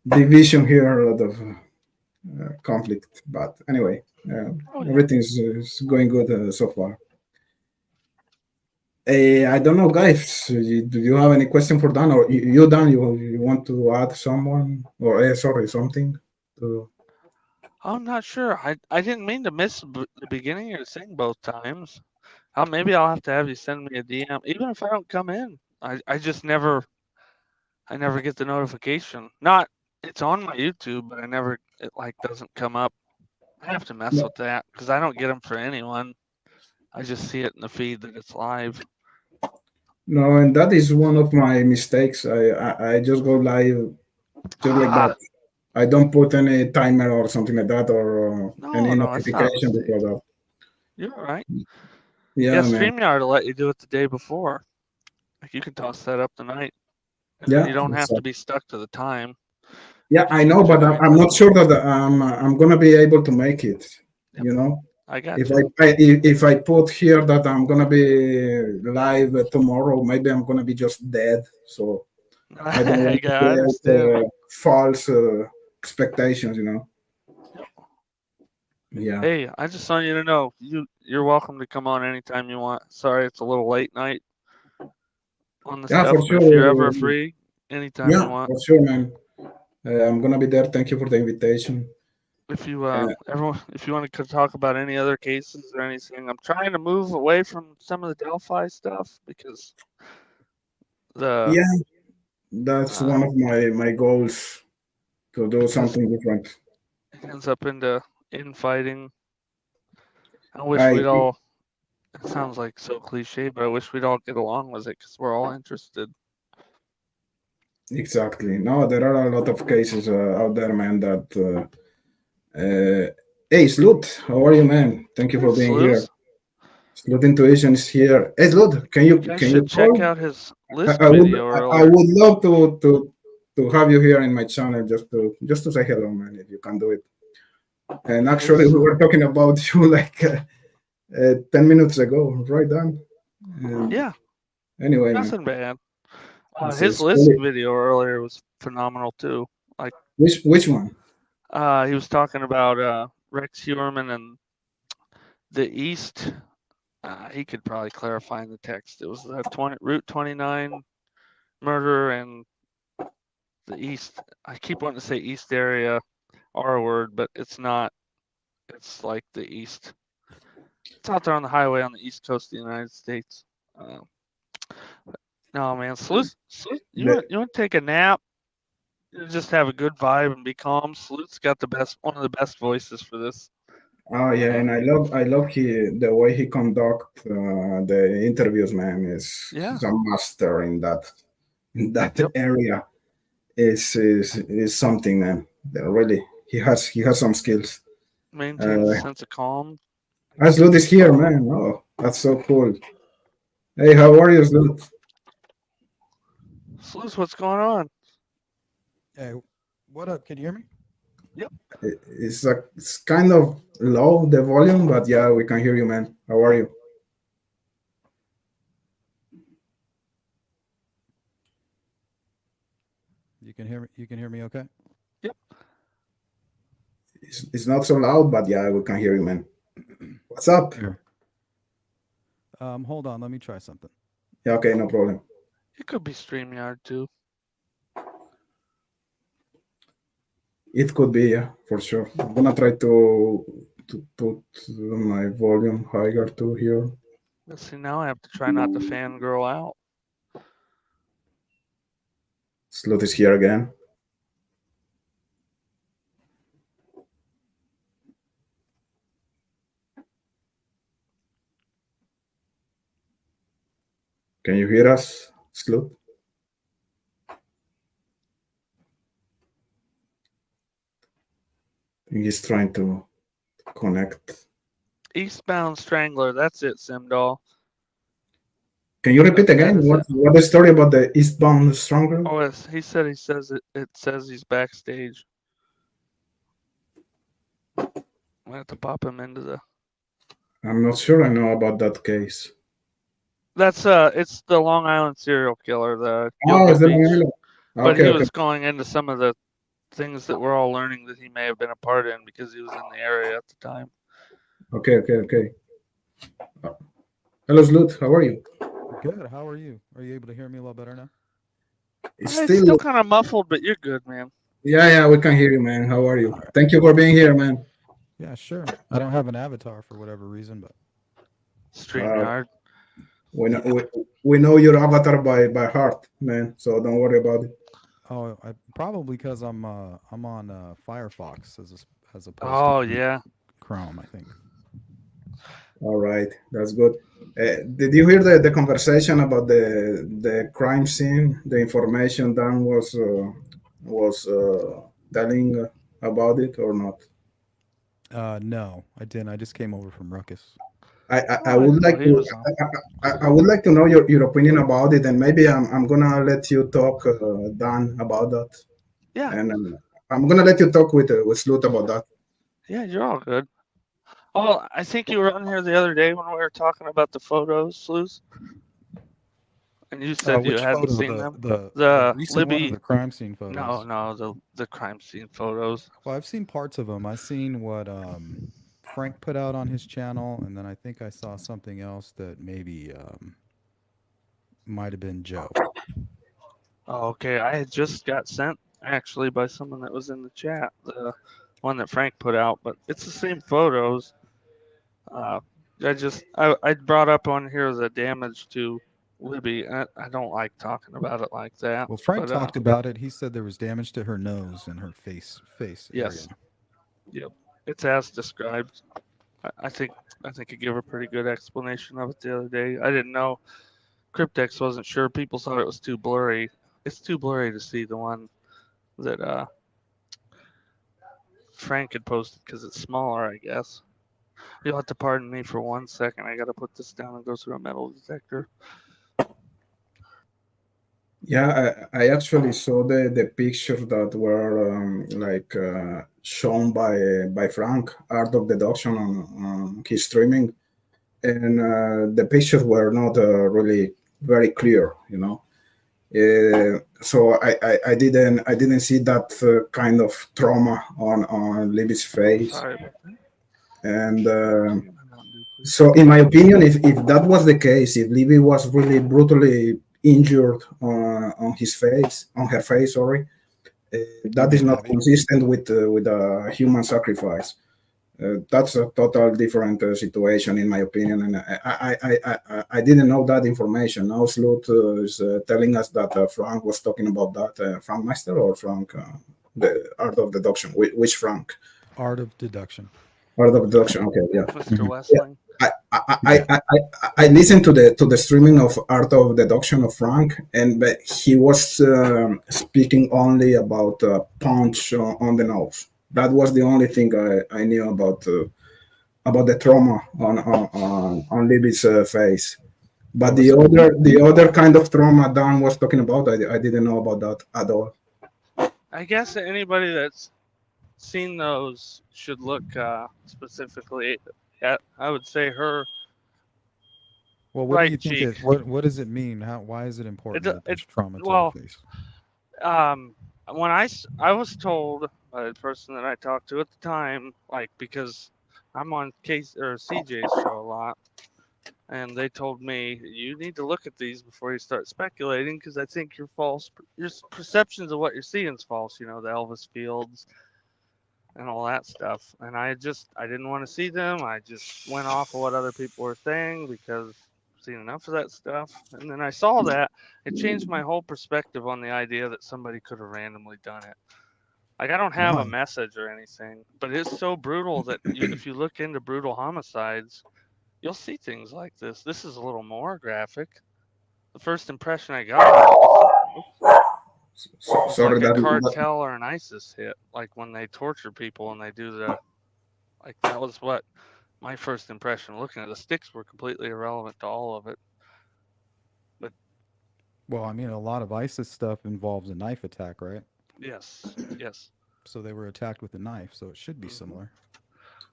division here, a lot of conflict. But anyway, everything is going good so far. I don't know, guys. Do you have any question for Dan, or you Dan? You want to add someone, or sorry, something? To... I'm not sure. I didn't mean to miss the beginning of the thing both times. Maybe I'll have to have you send me a DM, even if I don't come in. I just never get the notification. Not it's on my YouTube, but it like doesn't come up. I have to mess with that because I don't get them for anyone. I just see it in the feed that it's live. No, and that is one of my mistakes. I just go live just like that. I don't put any timer or something like that, or any No, it's not a notification mistake. because of. You're all right. Yeah, man. StreamYard will let you do it the day before. Like you can toss that up tonight. And Yeah, you don't have to be stuck to the time. Yeah, I know, but I'm not sure that I'm gonna be able to make it. Yep. You know, I got if you. if I put here that I'm gonna be live tomorrow, maybe I'm gonna be just dead. So I don't want to I create understand. false expectations. You know. Yep. Yeah. Hey, I just want you to know you're welcome to come on anytime you want. Sorry, it's a little late night on the stuff, For but sure. if you're ever free, anytime you want. For sure, man. I'm gonna be there. Thank you for the invitation. If you if you want to talk about any other cases or anything, I'm trying to move away from some of the Delphi stuff because that's one of my goals, to do something different. It ends up into infighting. I wish we'd all. It sounds like so cliche, but I wish we'd all get along with it because we're all interested. Exactly. No, there are a lot of cases out there, man. Hey, Sleuth, how are you, man? Thank you for being here. Sleuth Intuition is here. Hey, Sleuth, can you check out his list video earlier. I would love to have you here in my channel just to say hello, man. If you can do it. And actually, we were talking about you like 10 minutes ago, right, Dan? Yeah. Anyway, nothing bad. His list video earlier was phenomenal too. Like which one? He was talking about Rex Heuermann and the East. He could probably clarify in the text. It was the Route 29 murder and the East. I keep wanting to say East area R word, but it's not. It's like the East. It's out there on the highway on the East Coast of the United States. No, man, Sleuth, you want to take a nap? Just have a good vibe and be calm. Sleuth's got one of the best voices for this. Oh yeah, and I love the way he conduct the interviews, man. He's a master in that area. Is something, man. That really he has some skills. Maintains a sense of calm. Sleuth is here, man. Oh, that's so cool. Hey, how are you, Sleuth? Sleuth, what's going on? Hey, what up? Can you hear me? Yep. It's kind of low, the volume, but yeah, we can hear you, man. How are you? You can hear me okay? Yep. It's not so loud, but yeah, we can hear you, man. What's up? Hold on, let me try something. Yeah, okay, no problem. It could be StreamYard too. It could be, yeah, for sure. I'm gonna try to put my volume higher too here. Let's see, now I have to try not to fangirl out. Sleuth is here again. Can you hear us, Sleuth? He's trying to connect. Eastbound Strangler, that's it, Simdall. Can you repeat again? What the story about the Eastbound Strangler? Oh, he says it says he's backstage. I have to pop him into the. I'm not sure I know about that case. That's it's the Long Island serial killer, the It's the Beach. Long But he was going into some of the things that we're all learning that he may have been a part in because he was in the area at the time. Okay. Hello, Sleuth. How are you? Good. How are you? Are you able to hear me a little better now? It's It's still, still kind of muffled, but you're good, man. yeah, we can hear you, man. How are you? Thank you for being here, man. Yeah, sure. I don't have an avatar for whatever reason, but StreamYard. We know we know your avatar by heart, man. So don't worry about it. probably because I'm on Firefox as opposed Oh to yeah. Chrome, I think. All right, that's good. Did you hear the conversation about the crime scene? The information Dan was telling about it or not? No, I didn't. I just came over from Ruckus. I Oh, I would didn't know like he to was on. I would like to know your opinion about it, and maybe I'm gonna let you talk, Dan, about that, Yeah. and I'm gonna let you talk with Sleuth about that. Yeah, you're all good. Oh, I think you were on here the other day when we were talking about the photos, Sleuth. And you said you Which hadn't photo? seen them. The The recent one or Libby. the crime scene photos? No, the crime scene photos. Well, I've seen parts of them. I've seen what Frank put out on his channel, and then I think I saw something else that maybe might have been Joe. Oh, okay. I had just got sent actually by someone that was in the chat, the one that Frank put out, but it's the same photos. I brought up on here the damage to Libby. I don't like talking about it like that. Well, Frank But talked about it. He said there was damage to her nose and her face yes, area. yep, it's as described. I think I gave a pretty good explanation of it the other day. I didn't know. Cryptex wasn't sure. People thought it was too blurry. It's too blurry to see the one that Frank had posted because it's smaller, I guess. You'll have to pardon me for 1 second. I gotta put this down and go through a metal detector. Yeah, I actually saw the pictures that were shown by Frank, Art of Deduction on his streaming, and the pictures were not really very clear, you know. So I didn't see that kind of trauma on Libby's face, Sorry about that. and Give me my Mountain Dew, please. so in my opinion, if that was the case, if Libby was really brutally injured on his face, on her face, sorry, that is mean not Abby? consistent with a human sacrifice. That's a total different situation, in my opinion, and I didn't know that information. Now Sleuth is telling us that Frank was talking about that. Frank Meister or Frank, the Art of Deduction? Which Frank? Art of Deduction. Art of Deduction. Okay, yeah. Mr. Mhm. Westling. I listened to the streaming of Art of Deduction of Frank, and but he was speaking only about punch on the nose. That was the only thing I knew about the trauma on Libby's face. But the other kind of trauma Dan was talking about, I didn't know about that at all. I guess anybody that's seen those should look specifically at, I would say, her Well, what do you right think? cheek. What does it mean? Why is it important that there's trauma to well, the face? When I was told by the person that I talked to at the time, like, because I'm on CJ's show a lot, and they told me you need to look at these before you start speculating, because I think your perceptions of what you're seeing is false. You know, the Elvis Fields and all that stuff. And I didn't want to see them. I just went off of what other people were saying because I've seen enough of that stuff. And then I saw that. It changed my whole perspective on the idea that somebody could have randomly done it. Like, I don't have a Why? message or anything, but it's so brutal that if you look into brutal homicides, you'll see things like this. This is a little more graphic. The first impression I got was Sorry like a that cartel or an ISIS hit, like when they torture people and they do that was what my first impression looking at the sticks were completely irrelevant to all of it. But Well, I mean, a lot of ISIS stuff involves a knife attack, right? yes. So they were attacked with a knife, so it should be similar.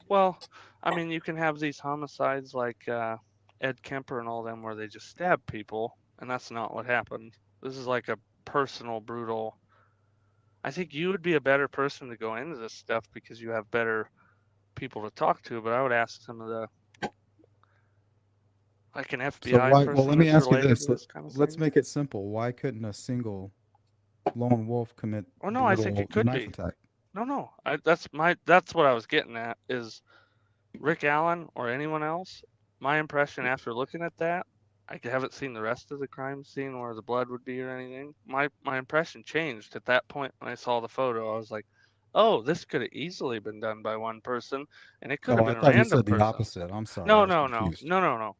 Well, I mean, you can have these homicides like Ed Kemper and all them where they just stab people, and that's not what happened. This is like a personal, brutal. I think you would be a better person to go into this stuff because you have better people to talk to, but I would ask some of the Like an So FBI why? person Well, let me that's ask you related this. to this kind of Let's thing. make it simple. Why couldn't a single lone wolf commit Oh no, I think brutal it could knife be. attack? No. That's what I was getting at is Rick Allen or anyone else. My impression after looking at that, I haven't seen the rest of the crime scene where the blood would be or anything. My impression changed at that point when I saw the photo. I was like, oh, this could have easily been done by one person, and it could have Oh, I been a thought you random said the person. opposite. I'm sorry, I No, was no, no, confused. no, no, no.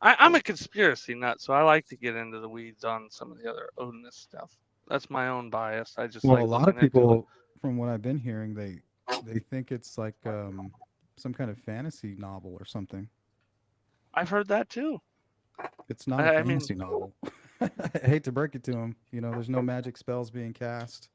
I'm a conspiracy nut, so I like to get into the weeds on some of the other Odinist stuff. That's my own bias. I just Well, a like lot of looking into it. people, from what I've been hearing, they think it's like some kind of fantasy novel or something. I've heard that too. It's not a I mean, fantasy novel. I hate to break it to them. You know, there's no magic spells being cast.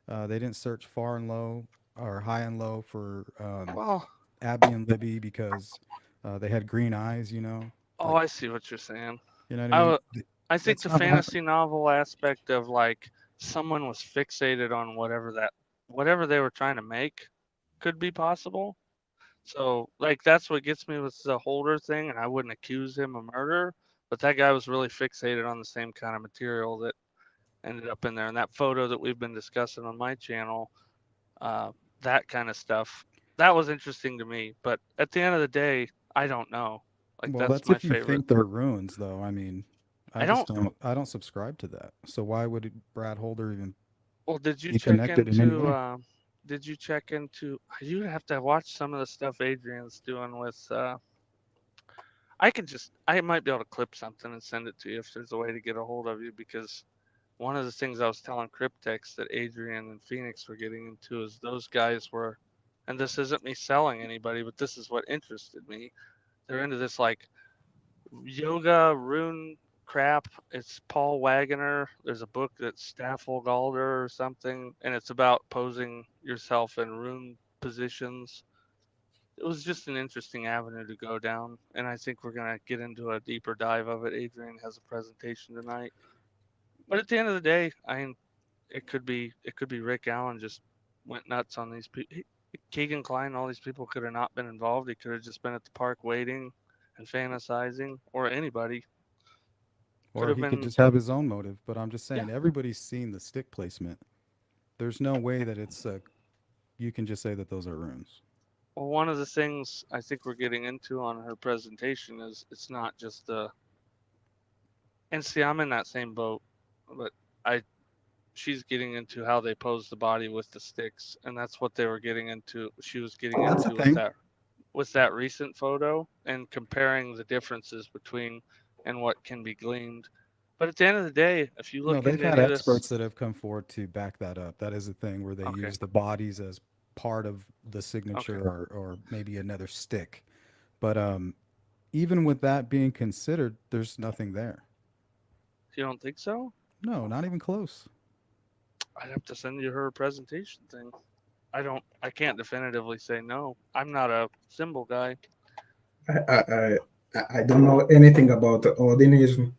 They didn't search far and low or high and low for well, Abby and Libby because they had green eyes. You know, oh, like I see what you're saying. you know what I I, mean. w- I think That's the not fantasy novel aspect of like someone was fixated on whatever they were trying to make could be possible. So like that's what gets me with the Holder thing, and I wouldn't accuse him of murder, but that guy was really fixated on the same kind of material that ended up in there. And that photo that we've been discussing on my channel, uh, that kind of stuff, that was interesting to me. But at the end of the day, I don't know. Like Well, that's that's my if you favorite. think they're ruins, though. I mean, I don't. I don't subscribe to that. So why would Brad Holder even Well, did you be check connected in any into? way? Did you check into? You have to watch some of the stuff Adrian's doing with. I might be able to clip something and send it to you if there's a way to get a hold of you, because one of the things I was telling Cryptex that Adrian and Phoenix were getting into is those guys were, and this isn't me selling anybody, but this is what interested me. They're into this like yoga rune crap. It's Paul Wagoner. There's a book that's Staffelgalder or something, and it's about posing yourself in rune positions. It was just an interesting avenue to go down, and I think we're gonna get into a deeper dive of it. Adrian has a presentation tonight, but at the end of the day, I mean, it could be Rick Allen just went nuts on these people. Keegan Klein, all these people could have not been involved. He could have just been at the park waiting and fantasizing, or anybody could Or have he could been. just have his own motive. But I'm just Yeah. saying, everybody's seen the stick placement. There's no way that you can just say that those are runes. Well, one of the things I think we're getting into on her presentation is it's not just the. And see, I'm in that same boat, but I she's getting into how they pose the body with the sticks, and that's what they were getting into. She was getting That's a into thing. with that recent photo and comparing the differences between and what can be gleaned. But at the end of the day, if you No, look they've into had any of this, experts that have come forward to back that up. That is a thing where they okay, use the bodies as part of the okay, signature or maybe another stick. But even with that being considered, there's nothing there. you don't think so? No, not even close. I'd have to send you her presentation thing. I can't definitively say no. I'm not a symbol guy. I don't know anything about Odinism,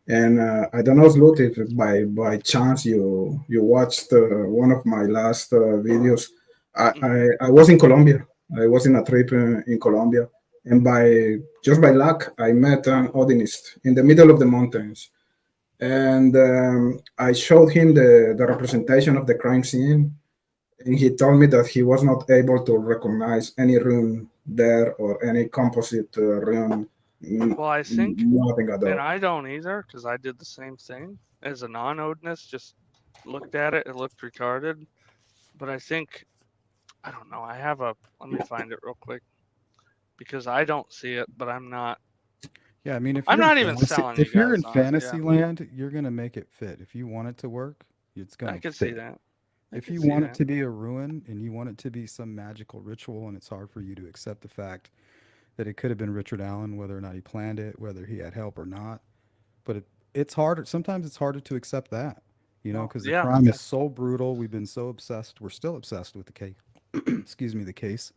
and I don't know, Sleuth, if by chance you watched one of my last videos. I was in Colombia. I was in a trip in Colombia, and by just by luck, I met an Odinist in the middle of the mountains, and I showed him the representation of the crime scene, and he told me that he was not able to recognize any rune there or any composite rune, Well, I think, nothing at and all. I don't either, because I did the same thing as a non-Odinist. Just looked at it; it looked retarded. But I think I don't know. I have a. Let me find it real quick because I don't see it, but I'm not. Yeah, I mean, I'm not even selling you if you're in guys on it. Yeah, fantasy land, you're gonna make it fit. If you want it to work, it's I gonna can see fit. that. I If can you see want it that. to be a ruin and you want it to be some magical ritual, and it's hard for you to accept the fact that it could have been Richard Allen, whether or not he planned it, whether he had help or not. But it's harder. Sometimes it's harder to accept that, you know, No, because the yeah, crime is so brutal. We've been so obsessed. We're still obsessed with the case. Excuse me, the case.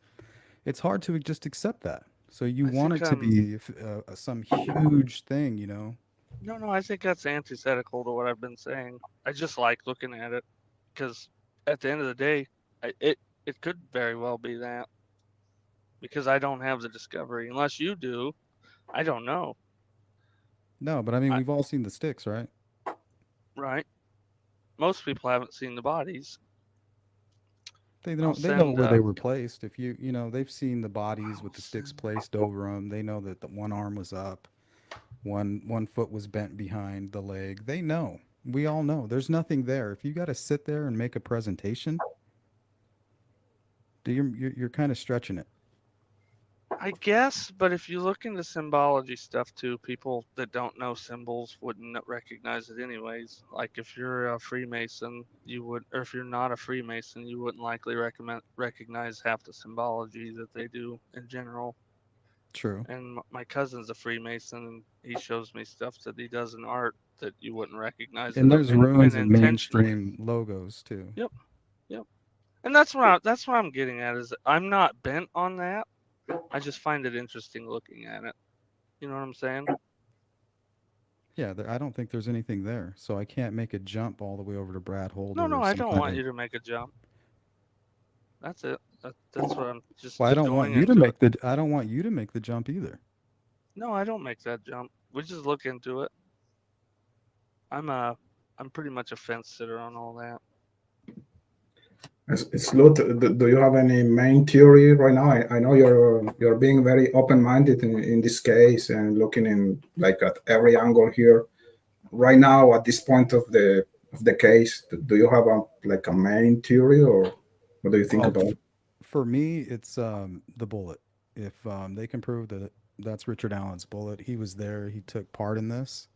It's hard to just accept that. So you I want think it to I'm. be some huge thing, you know. No, I think that's antithetical to what I've been saying. I just like looking at it because at the end of the day, it could very well be that because I don't have the discovery unless you do. I don't know. No, but I mean, I- we've all seen the sticks, right? right? Most people haven't seen the bodies. They I'll know they know send, where they were placed. If you know, they've seen the bodies with the sticks placed over them. They know that the one arm was up, one foot was bent behind the leg. They know. We all know. There's nothing there. If you got to sit there and make a presentation, you're kind of stretching it. I guess, but if you look into symbology stuff too, people that don't know symbols wouldn't recognize it anyways. Like if you're a Freemason, you would, or if you're not a Freemason, you wouldn't likely recognize half the symbology that they do in general. True. And my cousin's a Freemason, and he shows me stuff that he does in art that you wouldn't recognize. And that there's have ruins been in intentionally. mainstream logos too. Yep, yep. And that's what I'm getting at is I'm not bent on that. I just find it interesting looking at it. You know what I'm saying? Yeah, I don't think there's anything there, so I can't make a jump all the way over to Brad Holder No, or I some don't kind want of. you to make a jump. That's it. That's what I'm just Well, I don't want going you to into make it. the. I don't want you to make the jump either. No, I don't make that jump. We just look into it. I'm pretty much a fence sitter on all that. Sleuth, do you have any main theory right now? I know you're being very open-minded in this case and looking in like at every angle here. Right now, at this point of the case, do you have a main theory, or what do you think Well, about it? for me, it's the bullet. If they can prove that that's Richard Allen's bullet, he was there, he took part in this,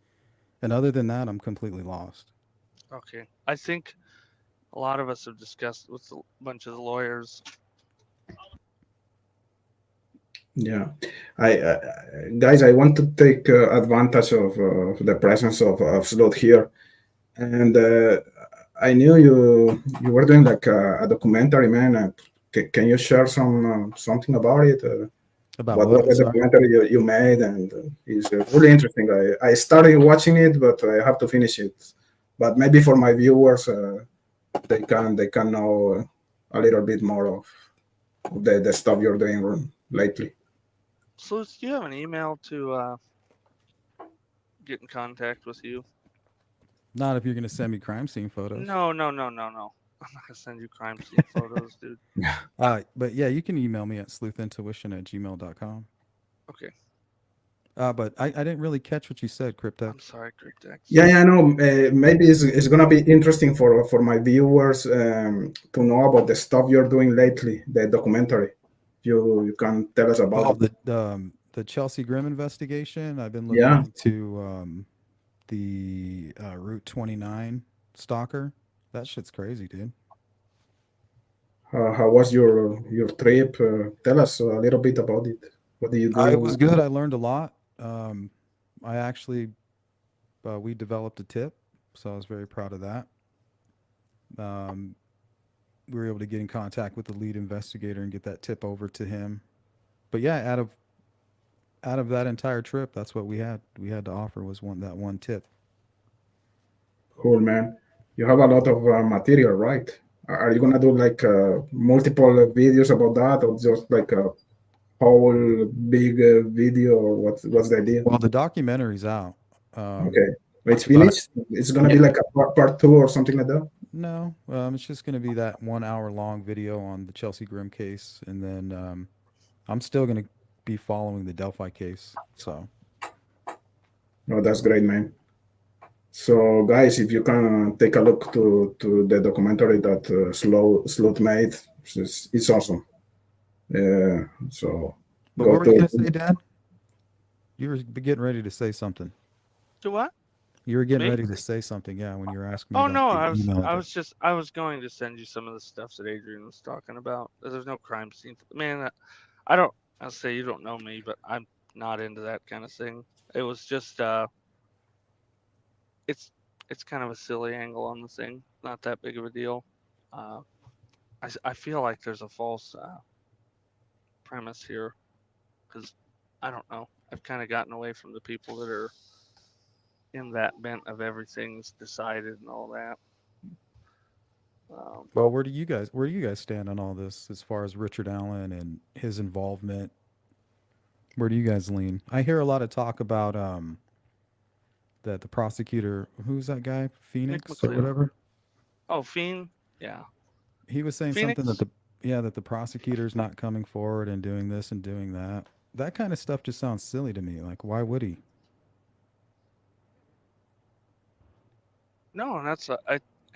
and other than that, I'm completely lost. Okay. I think a lot of us have discussed with a bunch of the lawyers. Yeah, guys, I want to take advantage of the presence of Sleuth here, and I knew you were doing like a documentary, man. Can you share something about it? About What what? was I'm the sorry. documentary you made? And it's really interesting. I started watching it, but I have to finish it. But maybe for my viewers, they can know a little bit more of the stuff you're doing lately. Sleuth, do you have an email to get in contact with you? Not if you're gonna send me crime scene photos. No. I'm not gonna send you crime scene photos, dude. But yeah, you can email me at sleuthintuition@gmail.com. Okay. But I didn't really catch what you said, I'm Cryptex. sorry, Cryptex. Yeah, I know. Maybe it's gonna be interesting for my viewers to know about the stuff you're doing lately, the documentary. You can tell us about Oh, it. the Chelsea Grim investigation. I've been looking Yeah. into the Route 29 stalker. That shit's crazy, dude. How was your trip? Tell us a little bit about it. What do you It was do? good. I learned a lot. I actually we developed a tip, so I was very proud of that. Um, we were able to get in contact with the lead investigator and get that tip over to him. But yeah, out of that entire trip, that's what we had. We had to offer was that one tip. Cool, man. You have a lot of material, right? Are you gonna do like multiple videos about that, or just like a whole big video, or what's the idea? Well, the documentary's out. Okay, it's But finished. It's gonna yeah, be like a part two or something like that. no, it's just going to be that 1 hour long video on the Chelsea Grim case, and then I'm still going to be following the Delphi case. So No, that's great, man. So, guys, if you can take a look to the documentary that Sleuth made, it's awesome. So but go what were you to. going to say, Dan? You were getting ready to say something. To what? You were getting Me? ready to say something, yeah, when you were asking me Oh about no, the email address. I was going to send you some of the stuff that Adrian was talking about. There's no crime scene. Man, I'll say you don't know me, but I'm not into that kind of thing. It was just it's kind of a silly angle on the thing. Not that big of a deal. I feel like there's a false premise here because I don't know. I've kind of gotten away from the people that are in that bent of everything's decided and all that. Well, where do you guys stand on all this as far as Richard Allen and his involvement? Where do you guys lean? I hear a lot of talk about that the prosecutor, who's that guy, Phoenix or McLeod. whatever, Oh, Fiend. Yeah. he was saying Phoenix? something that the prosecutor's not coming forward and doing this and doing that. That kind of stuff just sounds silly to me. Like, why would he? No, and that's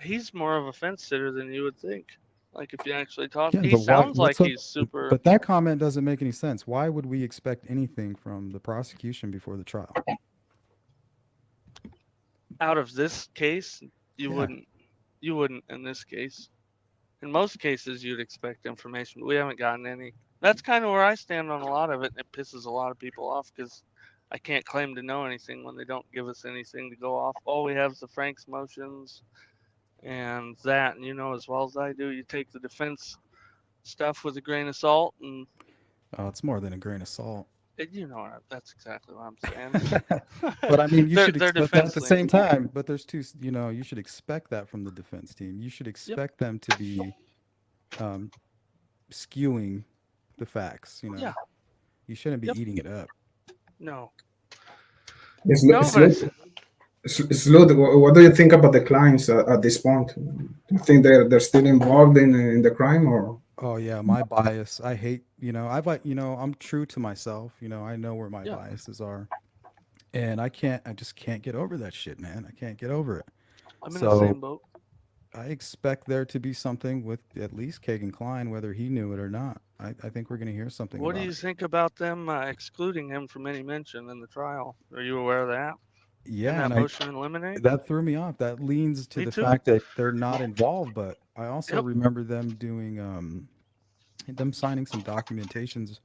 he's more of a fence sitter than you would think. Like if you actually talk, Yeah, he but why, sounds like what's up? he's super. But that comment doesn't make any sense. Why would we expect anything from the prosecution before the trial? Out of this case, you Yeah. wouldn't. You wouldn't in this case. In most cases, you'd expect information, but we haven't gotten any. That's kind of where I stand on a lot of it, and it pisses a lot of people off because I can't claim to know anything when they don't give us anything to go off. All we have is the Frank's motions and that, and you know as well as I do, you take the defense stuff with a grain of salt, and Oh, it's more than a grain of salt. you know that's exactly what I'm saying. But I mean, you They're- should they're expect that at the defense same leaning. time. But there's two, you should expect that from the defense team. You should expect them to be skewing the facts. Yeah. You shouldn't be Yep. eating it up. No, It's, no, it's, but it's, Sleuth, what do you think about the clients at this point? Do you think they're still involved in the crime, or? Oh yeah, my bias. I hate, I'm true to myself. I know where my Yeah. biases are. And I just can't get over that shit, man. I can't get over it. I'm in So- the same boat. I expect there to be something with at least Kagan Klein, whether he knew it or not. I think we're going to hear something What about do you it. think about them excluding him from any mention in the trial? Are you aware of that? In Yeah, that and motion to eliminate? that threw me off. That leans to Me the too. fact that they're not involved, but I also Yep. remember them doing them signing some documentations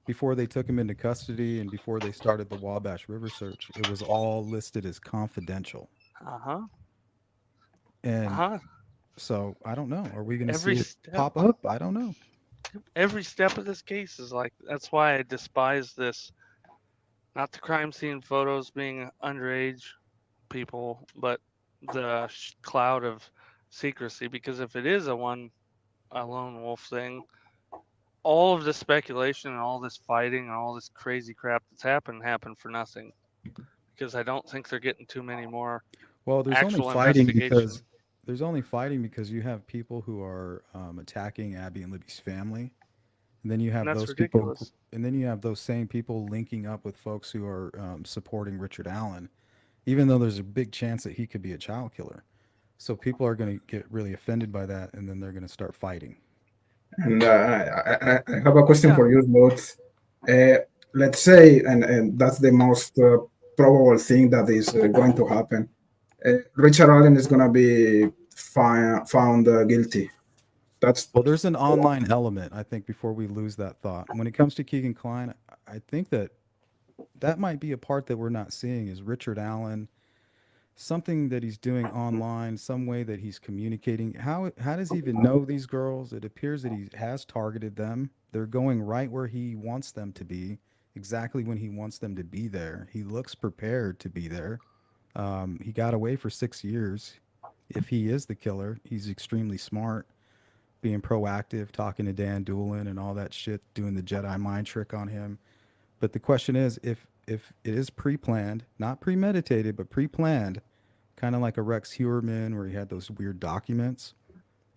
before they took him into custody and before they started the Wabash River search. It was all listed as confidential. Uh-huh. And Uh-huh. so I don't know. Are we going to Every see it step. pop up? I don't know. Every step of this case is like, that's why I despise this. Not the crime scene photos being underage people, but the cloud of secrecy. Because if it is a lone wolf thing, all of this speculation and all this fighting and all this crazy crap that's happened for nothing. Because I don't think they're getting too many more. Well, there's only Actual fighting investigation. because you have people who are attacking Abby and Libby's family, and then you have And that's those people, ridiculous. and then you have those same people linking up with folks who are supporting Richard Allen, even though there's a big chance that he could be a child killer. So people are going to get really offended by that, and then they're going to start fighting. And I have a question Yeah. for you, Sleuth. Let's say, and that's the most probable thing that is going to happen. Richard Allen is going to be found guilty. Well, there's an online element, I think, before we lose that thought. When it comes to Keegan Klein, I think that might be a part that we're not seeing is Richard Allen, something that he's doing online, some way that he's communicating. How does he even know these girls? It appears that he has targeted them. They're going right where he wants them to be, exactly when he wants them to be there. He looks prepared to be there. He got away for 6 years. If he is the killer, he's extremely smart, being proactive, talking to Dan Doolin and all that shit, doing the Jedi mind trick on him. But the question is, if it is pre-planned, not premeditated, but pre-planned, kind of like a Rex Heuermann where he had those weird documents,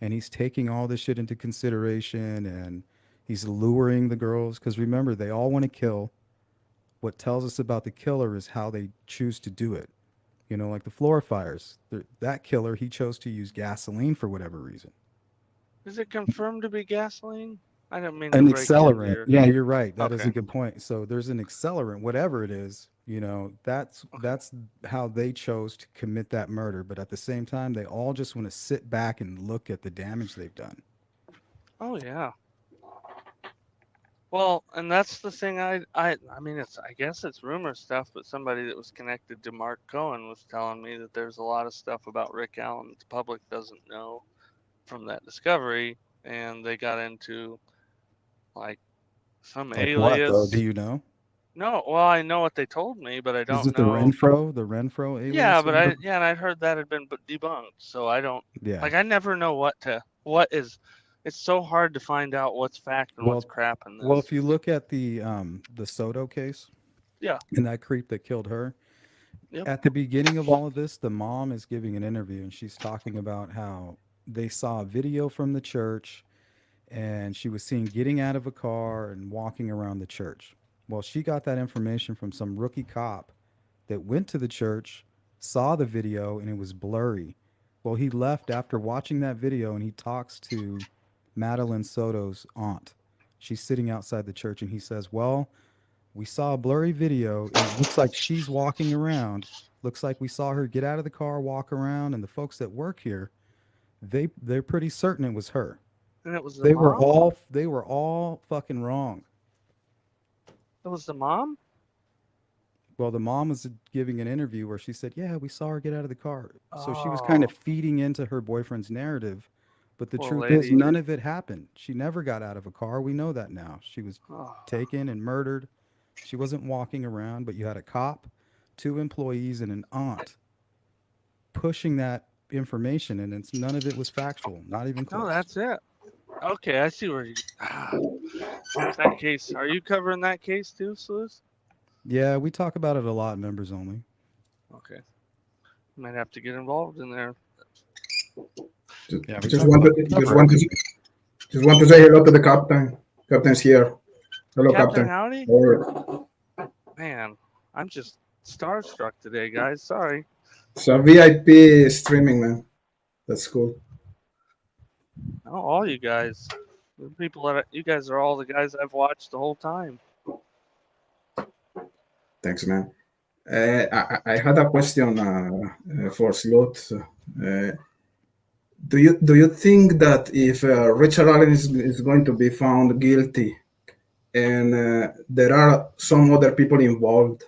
and he's taking all this shit into consideration, and he's luring the girls, because remember, they all want to kill. What tells us about the killer is how they choose to do it. Like the floor fires. That killer, he chose to use gasoline for whatever reason. Is it confirmed to be gasoline? I don't mean to An break into accelerant. your- Yeah, you're right. That is Okay. a good point. So there's an accelerant, whatever it is, that's how they chose to commit that murder. But at the same time, they all just want to sit back and look at the damage they've done. Oh yeah. Well, and that's the thing. I mean, I guess it's rumor stuff, but somebody that was connected to Mark Cohen was telling me that there's a lot of stuff about Rick Allen that the public doesn't know from that discovery, and they got into like some Like what, though? alias. Do you know? No, well, I know what they told me, but I don't Is it know. the Renfro alias? Yeah, or but whatever? and I'd heard that had been debunked, so I don't. Yeah. Like, I never know what is. It's so hard to find out what's fact and what's crap in this. Well, if you look at the Soto case, Yeah. and that creep that killed her, Yep. At the beginning of all of this, the mom is giving an interview and she's talking about how they saw a video from the church and she was seen getting out of a car and walking around the church. Well, she got that information from some rookie cop that went to the church, saw the video, and it was blurry. Well, he left after watching that video and he talks to Madeline Soto's aunt. She's sitting outside the church and he says, well, we saw a blurry video and it looks like she's walking around. Looks like we saw her get out of the car, walk around, and the folks that work here, they're pretty certain it was her. And it was the They mom? were all fucking wrong. It was the mom? Well, the mom was giving an interview where she said, yeah, we saw her get out of the car. So she was kind of feeding into her boyfriend's narrative. But the Poor truth is, lady. none of it happened. She never got out of a car. We know that now. She was Oh. taken and murdered. She wasn't walking around, but you had a cop, 2 employees, and an aunt pushing that information, and none of it was factual, not even close. No, that's it. Okay, I see where you. That case. Are you covering that case too, Sleuth? Yeah, we talk about it a lot, members only. Okay. Might have to get involved in there. Yeah, we Just talk want about to, it. just want to say hello to the captain. Captain's here. Hello, Captain Captain. Howdy? Or Man, I'm just starstruck today, guys. Sorry. it's a VIP streaming, man. That's cool. No, all you guys. The people that you guys are all the guys I've watched the whole time. Thanks, man. I had a question for Sleuth. Do you think that if Richard Allen is going to be found guilty, and there are some other people involved,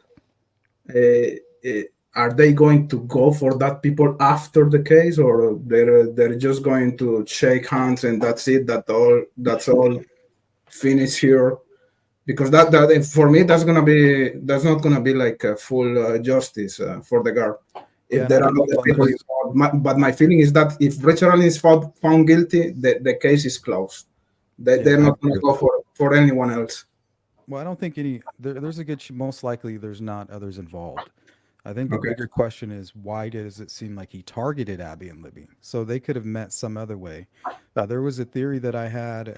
are they going to go for that people after the case, or they're just going to shake hands and that's it? That's all finished here? Because that for me that's not gonna be like a full justice for the guard if Yeah, there no, are other people involved. But my feeling is that if Richard Allen is found guilty, the case is closed. They're I not agree gonna with go for anyone else. Well, I don't think there's a good, most likely there's not others involved. I think the Okay. bigger question is, why does it seem like he targeted Abby and Libby? So they could have met some other way. There was a theory that I had,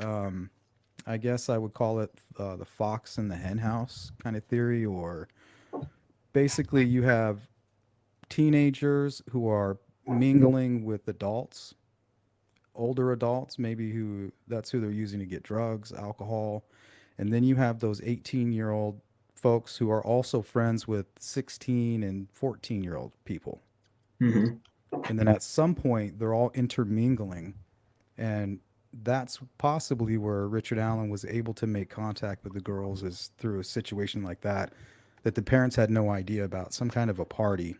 I guess I would call it the fox and the hen house kind of theory, or basically you have teenagers who are mingling with adults, older adults, maybe that's who they're using to get drugs, alcohol. And then you have those 18-year-old folks who are also friends with 16 and 14-year-old people. Mhm. And then at some point, they're all intermingling. And that's possibly where Richard Allen was able to make contact with the girls, is through a situation like that the parents had no idea about, some kind of a party.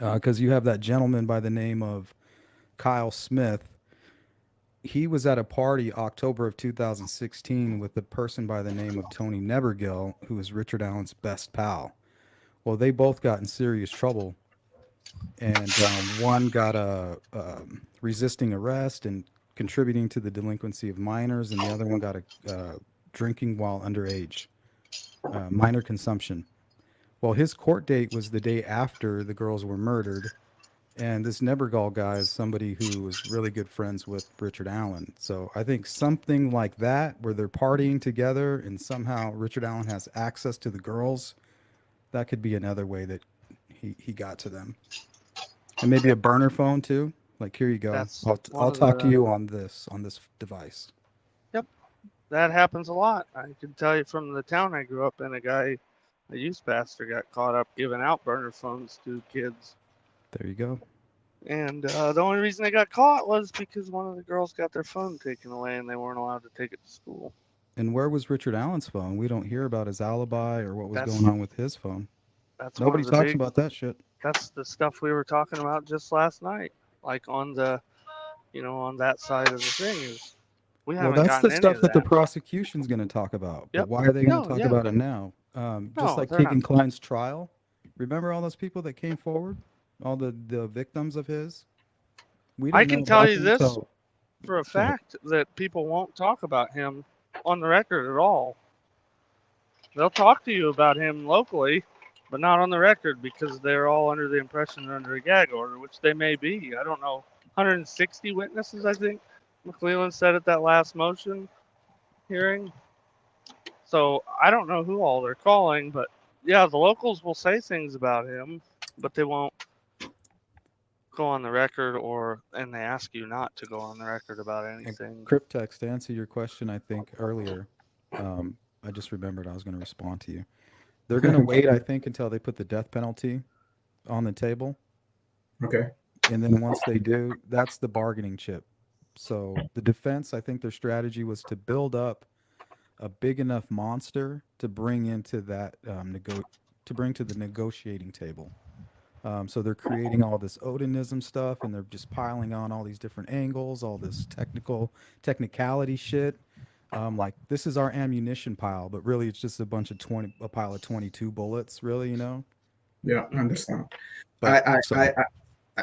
Because you have that gentleman by the name of Kyle Smith. He was at a party October of 2016 with a person by the name of Tony Nebergill, who is Richard Allen's best pal. Well, they both got in serious trouble, and one got a resisting arrest and contributing to the delinquency of minors, and the other one got a drinking while underage, minor consumption. Well, his court date was the day after the girls were murdered. And this Nebergall guy is somebody who was really good friends with Richard Allen. So I think something like that, where they're partying together and somehow Richard Allen has access to the girls, that could be another way that he got to them. And maybe a burner phone too. Like, here you go. That's I'll talk to you on this device. Yep, that happens a lot. I can tell you from the town I grew up in, a youth pastor got caught up giving out burner phones to kids. There you go. And the only reason they got caught was because one of the girls got their phone taken away and they weren't allowed to take it to school. And where was Richard Allen's phone? We don't hear about his alibi or what was That's- going on with his phone. That's Nobody one of the talks big, about that shit. That's the stuff we were talking about just last night. Like on the, on that side of the thing is we Well, haven't that's gotten the any stuff of that the that. prosecution's going to talk about. But Yep. why are they going No, to talk yeah. about it now? No, Just like they're Keegan not. Klein's trial. Remember all those people that came forward? All the victims of his? We I didn't can know tell about you them this until- for a fact that people won't talk about him on the record at all. They'll talk to you about him locally, but not on the record because they're all under the impression they're under a gag order, which they may be. I don't know. 160 witnesses, I think McClellan said at that last motion hearing. So I don't know who all they're calling, but yeah, the locals will say things about him, but they won't go on the record, and they ask you not to go on the record about anything. Cryptex, to answer your question, I think earlier, I just remembered I was going to respond to you. They're going to wait, I think, until they put the death penalty on the table. Okay. And then once they do, that's the bargaining chip. So the defense, I think their strategy was to build up a big enough monster to bring into that to bring to the negotiating table. So they're creating all this Odinism stuff, and they're just piling on all these different angles, all this technicality shit. Like this is our ammunition pile, but really it's just a pile of 22 bullets, really, you know? Yeah, I understand. But,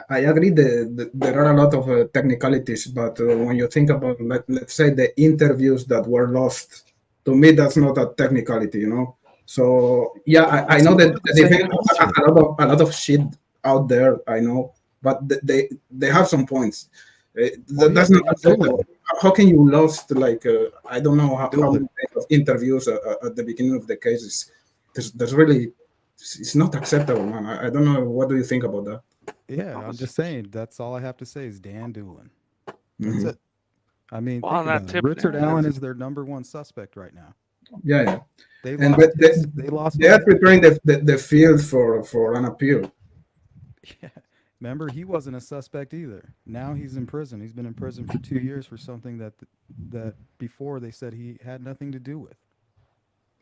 I agree that there are a lot of technicalities, but when you think about, let's say, the interviews that were lost, to me, that's not a technicality, you know? So, yeah, I know that a lot of shit out there, I know, but they have some points. That's not acceptable. How can you lost, like, I don't know how many interviews at the beginning of the cases? There's really, it's not acceptable, man. I don't know. What do you think about that? Yeah, I'm just saying. That's all I have to say is Dan Doolin. That's it. I mean, think about it. Richard Allen is their number one suspect right now. Yeah. They lost. They are preparing the field for an appeal. Yeah. Remember, he wasn't a suspect either. Now he's in prison. He's been in prison for 2 years for something that before they said he had nothing to do with.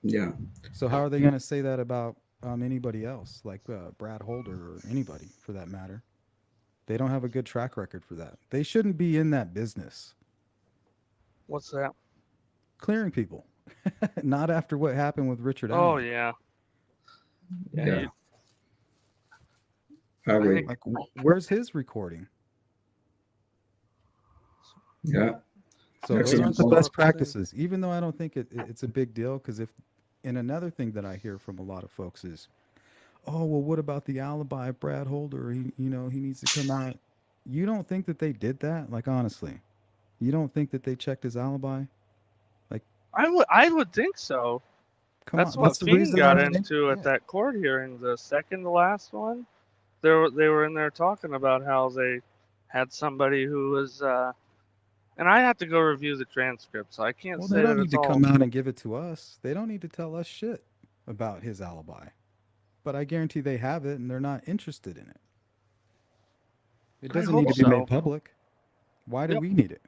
Yeah. So how are they going to say that about anybody else, like Brad Holder or anybody for that matter? They don't have a good track record for that. They shouldn't be in that business. What's that? Clearing people. Not after what happened with Richard Allen. Oh, yeah. Yeah. I agree. Like, where's his recording? Yeah. So those aren't the best practices, even though I don't think it's a big deal. Because and another thing that I hear from a lot of folks is, oh, well, what about the alibi of Brad Holder? He needs to come out. You don't think that they did that? Like, honestly, you don't think that they checked his alibi? Like, I would think so. That's what Fiend got into at that court hearing, the second to last one. They were in there talking about how they had somebody who was, and I have to go review the transcript, so I can't say that. They don't need to come out and give it to us. They don't need to tell us shit about his alibi. But I guarantee they have it, and they're not interested in it. It doesn't need to be made public. Why do we need it?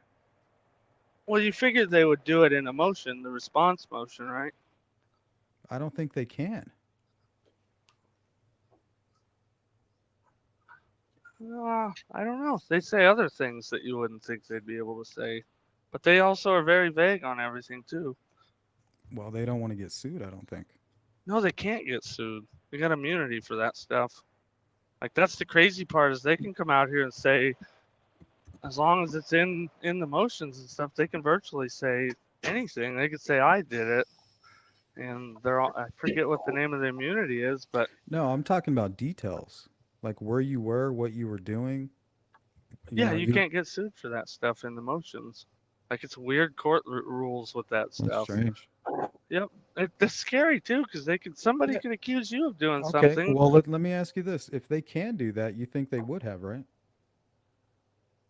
Well, you figured they would do it in a motion, the response motion, right? I don't think they can. I don't know. They say other things that you wouldn't think they'd be able to say. But they also are very vague on everything, too. Well, they don't want to get sued, I don't think. No, they can't get sued. They got immunity for that stuff. Like, that's the crazy part, is they can come out here and say, as long as it's in the motions and stuff, they can virtually say anything. They could say, I did it. And I forget what the name of the immunity is, but... No, I'm talking about details. Like where you were, what you were doing. You can't get sued for that stuff in the motions. Like, it's weird court rules with that stuff. That's strange. Yep. That's scary, too, because somebody could accuse you of doing something. Well, let me ask you this. If they can do that, you think they would have, right?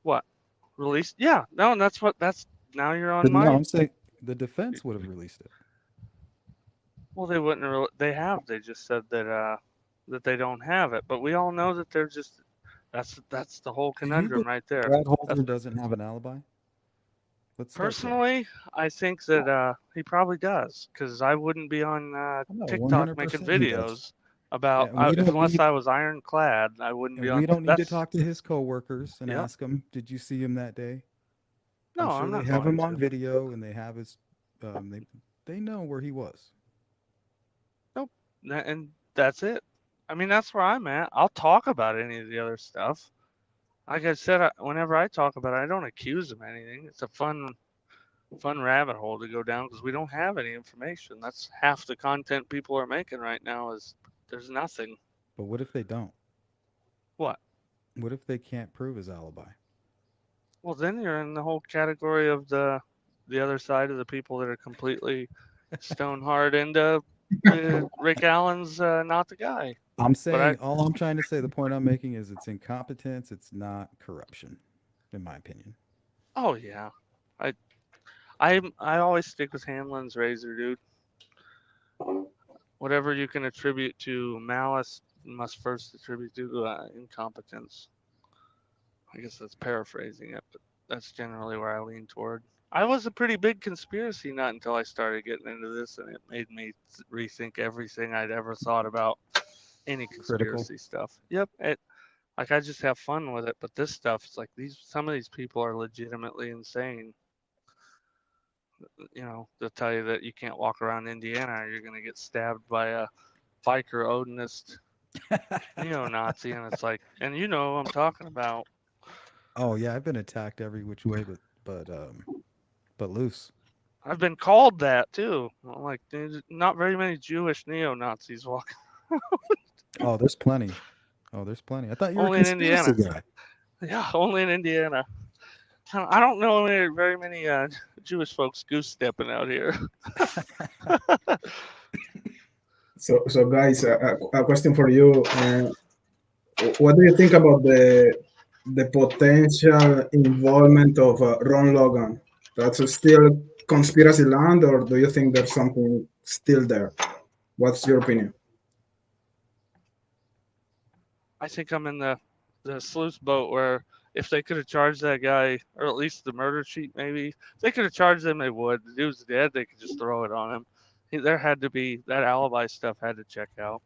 What? Released? Yeah. No, and that's now you're on my... No, I'm saying the defense would have released it. Well, they wouldn't. They have. They just said that they don't have it. But we all know that they're just... That's the whole conundrum right there. Brad Holder doesn't have an alibi? Personally, I think that he probably does, because I wouldn't be on TikTok making videos about, unless I was ironclad, I wouldn't be on. We don't need to talk to his coworkers and ask him, did you see him that day? No, I'm not. They have him on video, and they have his, they know where he was. Nope, and that's it. I mean, that's where I'm at. I'll talk about any of the other stuff. Like I said, whenever I talk about it, I don't accuse them of anything. It's a fun rabbit hole to go down because we don't have any information. That's half the content people are making right now is there's nothing. But what if they don't? What? What if they can't prove his alibi? Well, then you're in the whole category of the other side of the people that are completely stone hard into Rick Allen's not the guy. I'm saying all I'm trying to say, the point I'm making is it's incompetence. It's not corruption, in my opinion. Oh yeah, I always stick with Hanlon's razor, dude. Whatever you can attribute to malice, you must first attribute to incompetence. I guess that's paraphrasing it, but that's generally where I lean toward. I was a pretty big conspiracy nut until I started getting into this, and it made me rethink everything I'd ever thought about any conspiracy stuff. Yep, like I just have fun with it, but this stuff, it's like some of these people are legitimately insane. You know, they'll tell you that you can't walk around Indiana or you're gonna get stabbed by a Viker Odinist neo-Nazi, and it's like, and you know what I'm talking about. Oh yeah, I've been attacked every which way, but loose. I've been called that too. I'm like, there's not very many Jewish neo-Nazis walking. Oh, there's plenty. I thought you were Only a in Indiana. conspiracy guy. Yeah, only in Indiana. I don't know very many Jewish folks goose stepping out here. So guys, a question for you. What do you think about the potential involvement of Ron Logan? That's still conspiracy land, or do you think there's something still there? What's your opinion? I think I'm in the Sleuth boat where if they could have charged that guy, or at least the murder sheet maybe, if they could have charged him, they would. The dude's dead, they could just throw it on him. There had to be, that alibi stuff had to check out.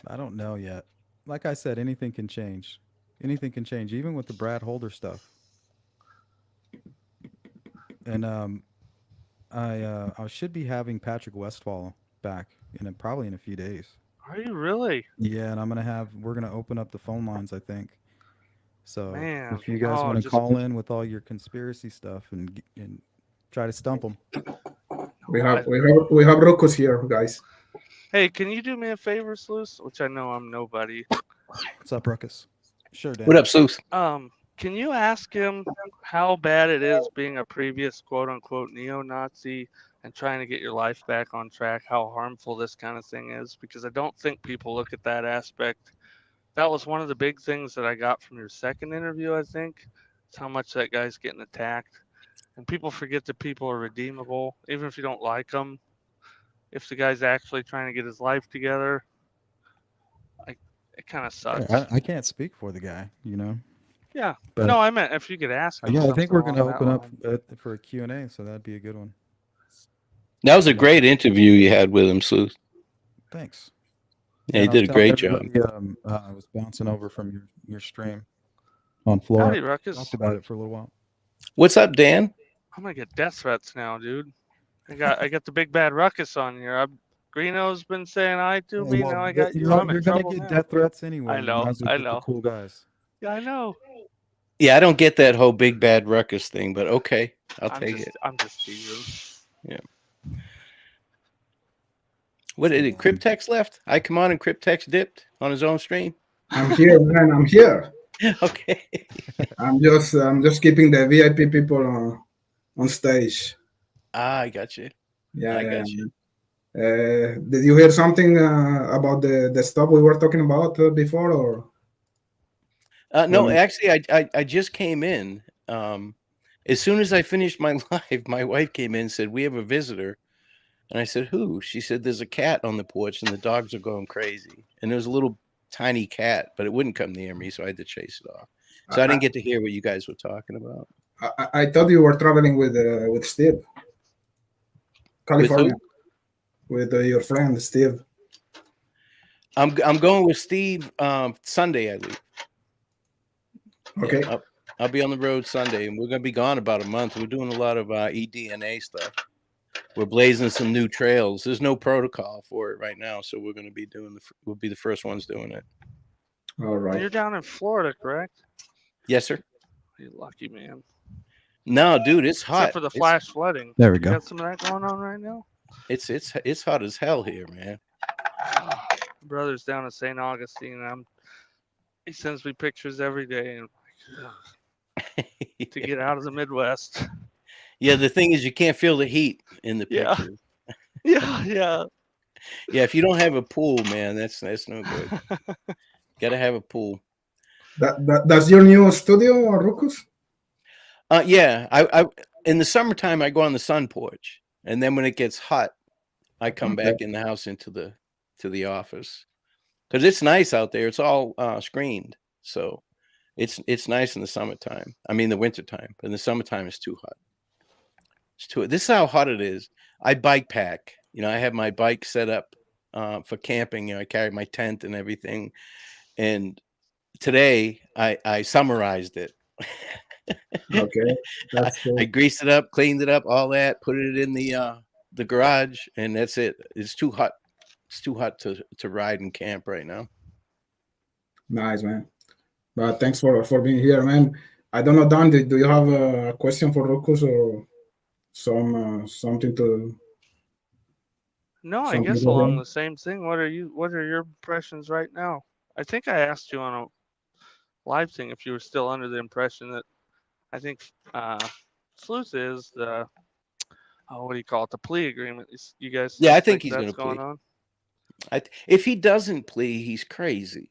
I don't know yet. Like I said, anything can change. Anything can change, even with the Brad Holder stuff. And I should be having Patrick Westfall back probably in a few days. Are you really? Yeah, and we're gonna open up the phone lines, I think. So man, if you guys want to call in with all your conspiracy stuff and try to stump them. We have Ruckus here, guys. Hey, can you do me a favor, Sleuth? Which I know I'm nobody. What's up, Ruckus? Sure, Dan. What up, Sleuth? Can you ask him how bad it is being a previous quote-unquote neo-Nazi and trying to get your life back on track, how harmful this kind of thing is? Because I don't think people look at that aspect. That was one of the big things that I got from your second interview, I think. It's how much that guy's getting attacked. And people forget that people are redeemable, even if you don't like them. If the guy's actually trying to get his life together, it kind of sucks. I can't speak for the guy, Yeah. But, no, I meant if you could ask him. Yeah, I think we're going to open up for a Q&A, so that'd be a good one. That was a great interview you had with him, Sleuth. Thanks. Yeah, he did a great job. I was bouncing over from your stream on Florida. Howdy, Ruckus. Talked about it for a little while. What's up, Dan? I'm gonna get death threats now, dude. I got the big bad Ruckus on here. Greeno's been saying hi to me. Now I got you. You're gonna get death threats anyway. I know. I know. The cool guys. Yeah, I know. Yeah, I don't get that whole big bad Ruckus thing, but okay, I'll take it. I'm just teasing. Yeah. What did it? Cryptex left? I come on and Cryptex dipped on his own stream. I'm here, man. I'm here. Okay. I'm just keeping the VIP people on stage. Ah, I got you. Yeah, I got you. Did you hear something about the stuff we were talking about before, or? No, actually, I just came in. As soon as I finished my live, my wife came in and said, "We have a visitor." And I said, "Who?" She said, "There's a cat on the porch and the dogs are going crazy." And there was a little tiny cat, but it wouldn't come near me, so I had to chase it off. So I didn't get to hear what you guys were talking about. I thought you were traveling with Steve, California, with your friend Steve. I'm going with Steve Sunday, I leave. Okay. Yeah, I'll be on the road Sunday, and we're going to be gone about a month. We're doing a lot of eDNA stuff. We're blazing some new trails. There's no protocol for it right now, so we're going to be we'll be the first ones doing it. All right. You're down in Florida, correct? Yes, sir. You lucky man. No, dude, it's hot. Except for the flash flooding. There we go. You got some of that going on right now? It's hot as hell here, man. Brother's down in St. Augustine. He sends me pictures every day, and to get out of the Midwest. Yeah, the thing is, you can't feel the heat in the Yeah. pictures. Yeah. Yeah, if you don't have a pool, man, that's no good. Got to have a pool. That's your new studio, Ruckus? Yeah, I in the summertime I go on the sun porch, and then when it gets hot, I come back in the house to the office, because it's nice out there. It's all screened, so it's nice in the summertime. I mean the wintertime, but in the summertime it's too hot. This is how hot it is. I bike pack. I have my bike set up for camping. I carry my tent and everything. And today I summarized it. Okay, that's cool. I greased it up, cleaned it up, all that, put it in the garage, and that's it. It's too hot. It's too hot to ride and camp right now. Nice, man. But thanks for being here, man. I don't know, Dan, do you have a question for Ruckus or something to? No, I Something guess to along do? the same thing. What are your impressions right now? I think I asked you on a live thing if you were still under the impression that I think Sleuth is the what do you call it? The plea agreement. You guys Yeah, I think think he's that's going to going plea. on? If he doesn't plea, he's crazy.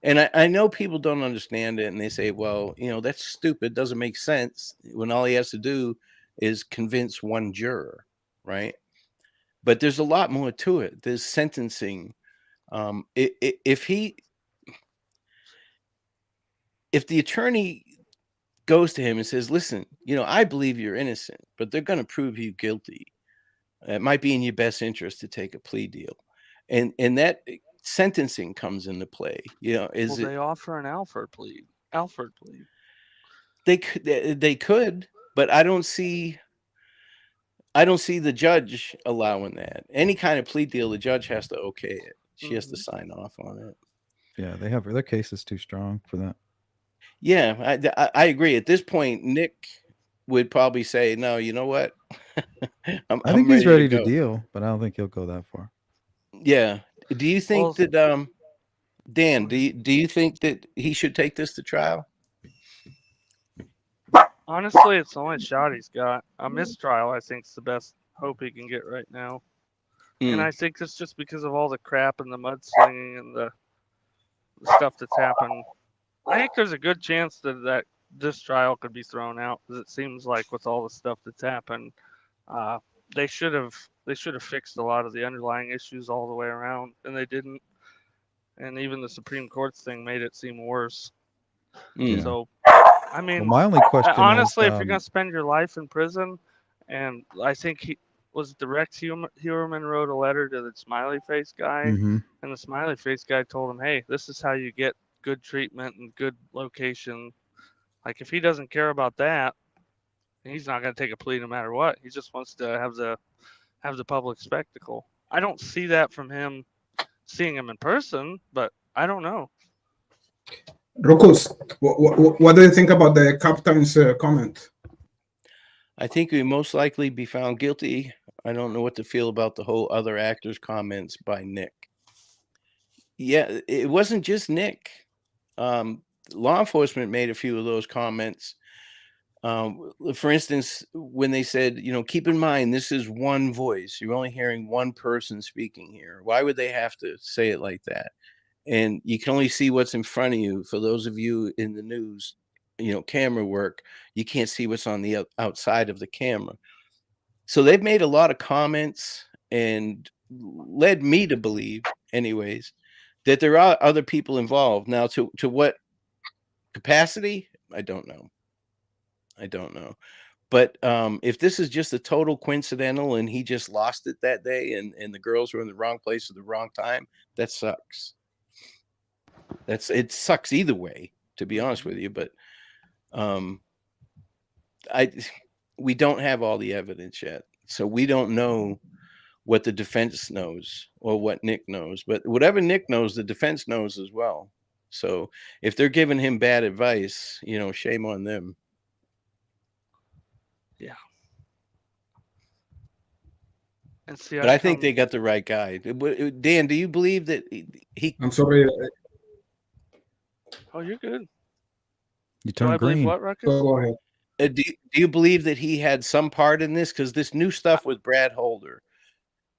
And I know people don't understand it, and they say, well, that's stupid. Doesn't make sense when all he has to do is convince one juror, right? But there's a lot more to it. There's sentencing. If the attorney goes to him and says, listen, I believe you're innocent, but they're going to prove you guilty. It might be in your best interest to take a plea deal. And that sentencing comes into play. They offer an Alford plea. They could, but I don't see the judge allowing that. Any kind of plea deal, the judge has to okay it. She has to sign off on it. Yeah, their case is too strong for that. Yeah, I agree. At this point, Nick would probably say, no, you know what? I think he's ready to deal, but I don't think he'll go that far. Yeah. Do you think that Dan, do you think that he should take this to trial? Honestly, it's the only shot he's got. A mistrial, I think, is the best hope he can get right now. And I think it's just because of all the crap and the mudslinging and the stuff that's happened. I think there's a good chance that this trial could be thrown out, because it seems like with all the stuff that's happened, they should have fixed a lot of the underlying issues all the way around, and they didn't. And even the Supreme Court's thing made it seem worse. Yeah. So, I mean, my only question honestly, is, if you're gonna spend your life in prison, and I think the Rex Heuermann wrote a letter to the smiley face guy, and the smiley face guy told him, hey, this is how you get good treatment and good location. Like, if he doesn't care about that, he's not going to take a plea no matter what. He just wants to have the public spectacle. I don't see that from him seeing him in person, but I don't know. Ruckus, what do you think about the captain's comment? I think he most likely be found guilty. I don't know what to feel about the whole other actors' comments by Nick. Yeah, it wasn't just Nick. Law enforcement made a few of those comments. For instance, when they said, keep in mind, this is one voice. You're only hearing one person speaking here. Why would they have to say it like that? And you can only see what's in front of you. For those of you in the news, camera work, you can't see what's on the outside of the camera. So they've made a lot of comments and led me to believe, anyways, that there are other people involved. Now, to what capacity, I don't know. But if this is just a total coincidental and he just lost it that day and the girls were in the wrong place at the wrong time, that sucks. It sucks either way, to be honest with you. But we don't have all the evidence yet, so we don't know what the defense knows or what Nick knows. But whatever Nick knows, the defense knows as well. So if they're giving him bad advice, shame on them. Yeah. and see. But I think they got the right guy. Dan, do you believe that he? I'm sorry. Oh, you're good. You Do I turn believe green. what, Ruckus? Go ahead. Do you believe that he had some part in this? Because this new stuff with Brad Holder,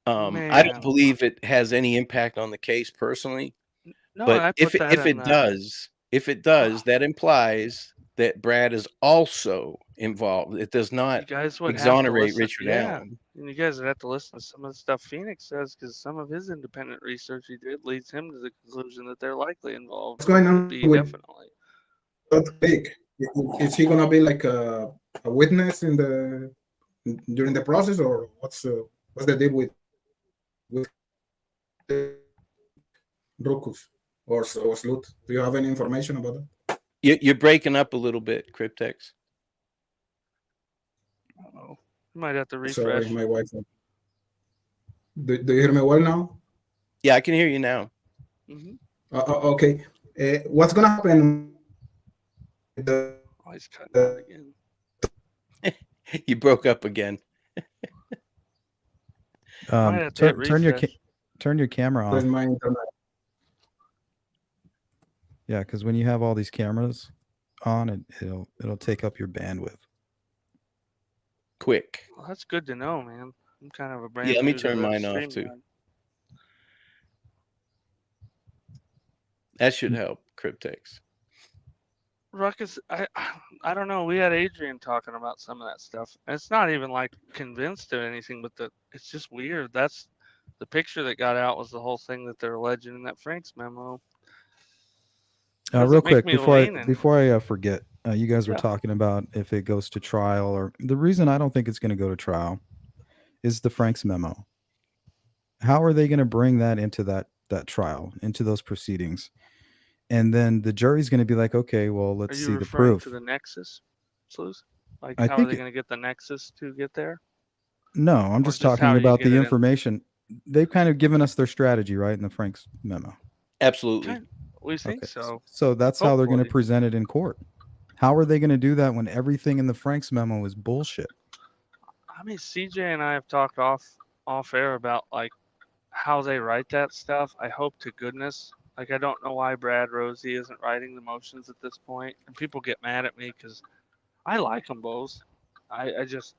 I Man. don't believe it has any impact on the case personally. No, But I if put that in it does, that implies that Brad is also involved. It does not you guys would exonerate have to listen, Richard Allen. And you guys would have to listen to some of the stuff Phoenix says, because some of his independent research he did leads him to the conclusion that they're likely involved. What's going on with definitely. that cake? Is he gonna be like a witness during the process, or what's the deal with Ruckus or Sleuth? Do you have any information about that? You're breaking up a little bit, Cryptex. Oh, you might have to refresh. Sorry, my wife. Do you hear me well now? Yeah, I can hear you now. Mm-hmm. Okay. What's gonna happen? Oh, he's cutting out again. You broke up again. Might have to turn your camera With off. my internet. Yeah, because when you have all these cameras on, it'll take up your bandwidth. Quick. Well, that's good to know, man. I'm kind of a brand Yeah, let me new to turn the mine off stream too. guide. That should help, Cryptex. Ruckus, I don't know. We had Adrian talking about some of that stuff. And it's not even like convinced or anything, but it's just weird. That's the picture that got out was the whole thing that they're alleging in that Frank's memo. Real quick, before I forget, you guys were talking about if it goes to trial, or the reason I don't think it's going to go to trial is the Frank's memo. How are they going to bring that into that trial, into those proceedings? And then the jury's going to be like, okay, well, let's see the proof. To the nexus, Sleuth? Like, how are they going to get the nexus to get there? No, I'm just talking about the information. They've kind of given us their strategy, right, in the Frank's memo. Absolutely. We think so. So that's how they're going to present it in court. How are they going to do that when everything in the Frank's memo is bullshit? I mean, CJ and I have talked off air about like how they write that stuff. I hope to goodness. Like, I don't know why Brad Rosie isn't writing the motions at this point, and people get mad at me because I like them both. I just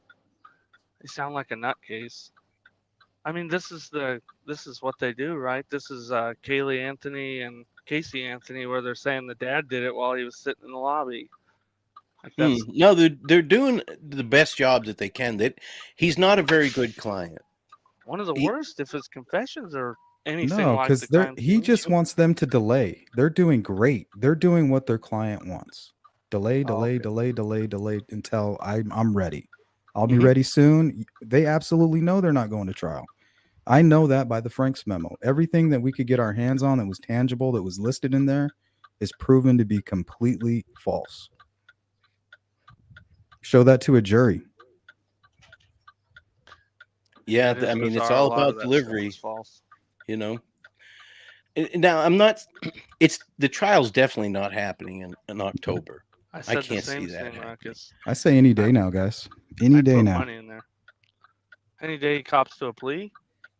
they sound like a nutcase. I mean, this is what they do, right? This is Kaylee Anthony and Casey Anthony, where they're saying the dad did it while he was sitting in the lobby. Like no, they're doing the best job that they can. He's not a very good client. One of the worst if his confessions are anything like the crime. He just wants them to delay. They're doing great. They're doing what their client wants. Delay until I'm ready. I'll be ready soon. They absolutely know they're not going to trial. I know that by the Frank's memo. Everything that we could get our hands on that was tangible, that was listed in there, is proven to be completely false. Show that to a jury. Yeah, I mean, it's all about delivery. You know. Now, I'm not. It's the trial's definitely not happening in October. I can't see that. I say any day now, guys. Any day now. Money in there. Any day he cops to a plea.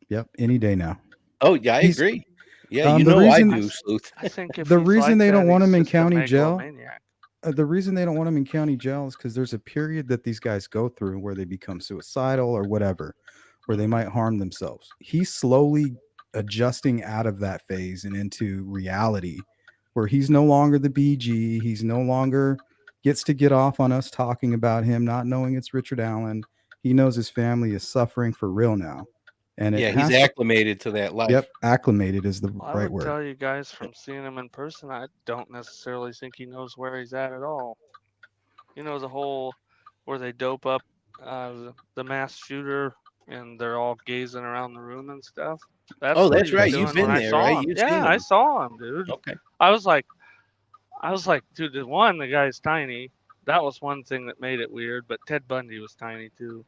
Yep, any day now. Oh yeah, I agree. Yeah, you know I do, Sleuth. I think the reason they don't want him in county jail. The reason they don't want him in county jail is because there's a period that these guys go through where they become suicidal or whatever, where they might harm themselves. He's slowly adjusting out of that phase and into reality, where he's no longer the BG. He's no longer gets to get off on us talking about him, not knowing it's Richard Allen. He knows his family is suffering for real now. And he's acclimated to that life. Yep, acclimated is the right word. I would tell you guys from seeing him in person, I don't necessarily think he knows where he's at all. You know, the whole where they dope up the mass shooter and they're all gazing around the room and stuff. That's right. You've been there, right? I saw him, dude. Okay. I was like, dude, the guy's tiny. That was one thing that made it weird, but Ted Bundy was tiny too.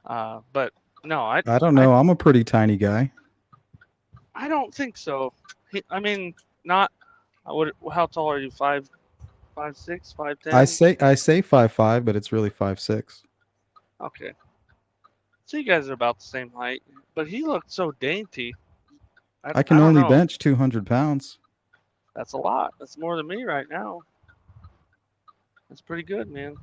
But no, I don't know. I'm a pretty tiny guy. I don't think so. Not. How tall are you? 5'6", 5'10"? I say 5'5", but it's really 5'6". Okay. So you guys are about the same height, but he looked so dainty. I can don't only know. bench 200 pounds. That's a lot. That's more than me right now. That's pretty good, man.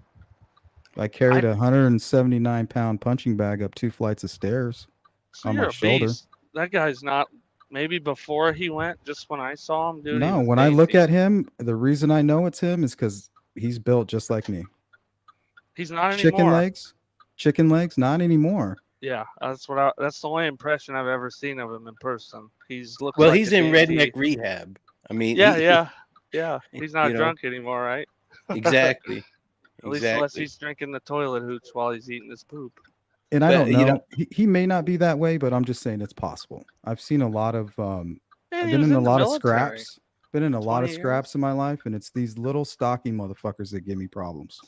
I carried a 179-pound punching bag up 2 flights of stairs So on you're my a shoulder. beast. That guy's not. Maybe before he went, just when I saw him, dude. No, when I look at him, the reason I know it's him is because he's built just like me. He's not anymore. Chicken legs, not anymore. Yeah, that's that's the only impression I've ever seen of him in person. He's in redneck rehab. I mean, yeah. He's not you know, drunk anymore, right? Exactly. At least unless he's drinking the toilet hooch while he's eating his poop. And I don't know. He may not be that way, but I'm just saying it's possible. I've seen a lot of I've been in a lot of scraps. Been in a lot of scraps in my life, and it's these little stocky motherfuckers that give me problems.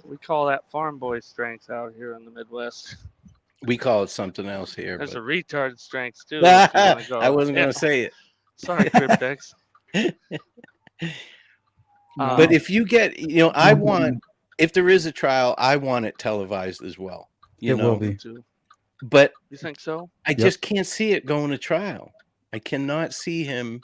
We call that farm boy strength out here in the Midwest. We call it something else here. There's a retard strength too. I wasn't going to say it. Sorry, Cryptex. But if you get, I want, if there is a trial, I want it televised as well. It will be. But you think so? I just can't see it going to trial. I cannot see him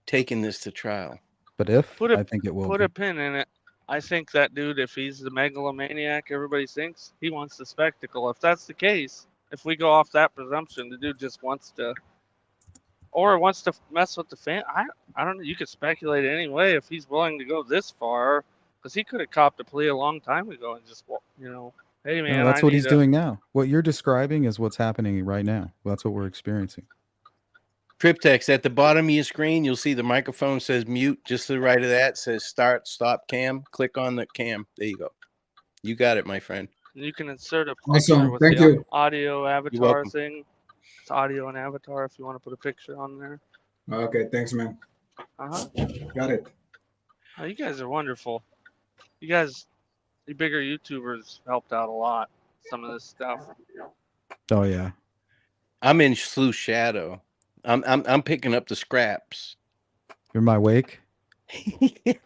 taking this to trial. But I think it will. Put a pin in it. I think that dude, if he's the megalomaniac everybody thinks, he wants the spectacle. If that's the case, if we go off that presumption, the dude just wants to mess with the fan. I don't know. You could speculate anyway if he's willing to go this far, because he could have copped a plea a long time ago and just, hey man. No, that's what he's doing now. What you're describing is what's happening right now. That's what we're experiencing. Cryptex, at the bottom of your screen, you'll see the microphone says mute. Just to the right of that says start, stop cam. Click on the cam. There you go. You got it, my friend. You can insert a picture with the audio avatar thing. It's audio and avatar if you want to put a picture on there. Okay, thanks, man. Got it. Oh, you guys are wonderful. You bigger YouTubers helped out a lot. Some of this stuff. Oh yeah. I'm in Sleuth shadow. I'm picking up the scraps. You're my wake. Get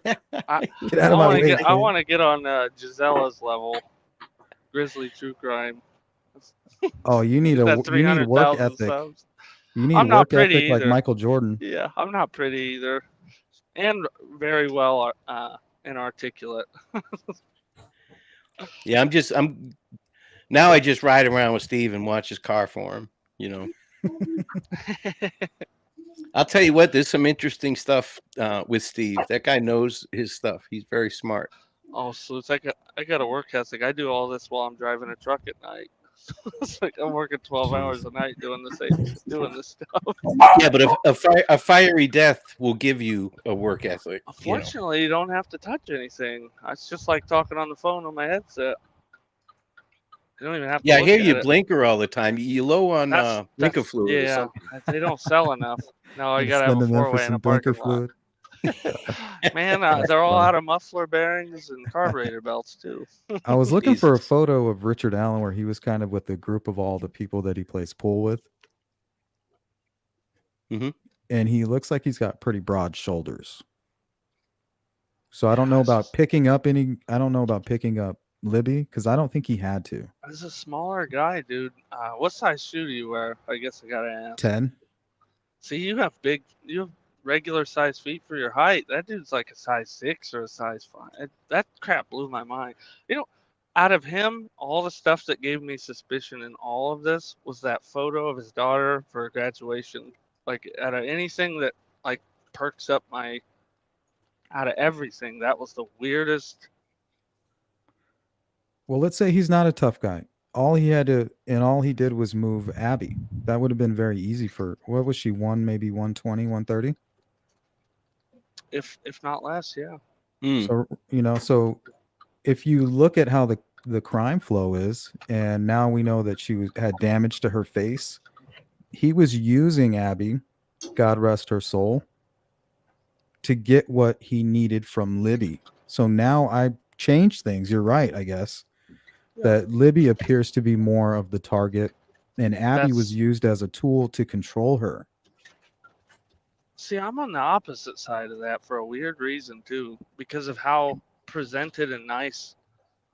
out of my wake. I want to get on Gisella's level. Grizzly True Crime. Oh, you need work ethic. Subs. You need work ethic like Michael Jordan. Yeah, I'm not pretty either, and very well inarticulate. Yeah, now I just ride around with Steve and watch his car for him. I'll tell you what, there's some interesting stuff with Steve. That guy knows his stuff. He's very smart. Oh, so it's like I got a work ethic. I do all this while I'm driving a truck at night. It's like I'm working 12 hours a night doing this stuff. Yeah, but a fiery death will give you a work ethic. Unfortunately, you don't have to touch anything. It's just like talking on the phone on my headset. You don't even have to. Yeah, I hear you blinker all the time. You low on blinker fluid. Yeah, they don't sell enough. No, I gotta have a 4-way in a parking lot. Man, they're all out of muffler bearings and carburetor belts too. I was looking for a photo of Richard Allen where he was kind of with the group of all the people that he plays pool with. And he looks like he's got pretty broad shoulders. So I don't know about picking up Libby, because I don't think he had to. He's a smaller guy, dude. What size shoe do you wear? I guess I gotta ask. 10. See, you have regular size feet for your height. That dude's like a size 6 or a size 5. That crap blew my mind. Out of him, all the stuff that gave me suspicion in all of this was that photo of his daughter for graduation. Like, out of anything that like perks up out of everything, that was the weirdest. Well, let's say he's not a tough guy. All he did was move Abby. That would have been very easy for, what was she, maybe 120, 130? If not less, yeah. So, so if you look at how the crime flow is, and now we know that she had damage to her face, he was using Abby, God rest her soul, to get what he needed from Libby. So now I changed things. You're right, I guess. That Libby appears to be more of the target, and Abby was used as a tool to control her. See, I'm on the opposite side of that for a weird reason too, because of how presented and nice,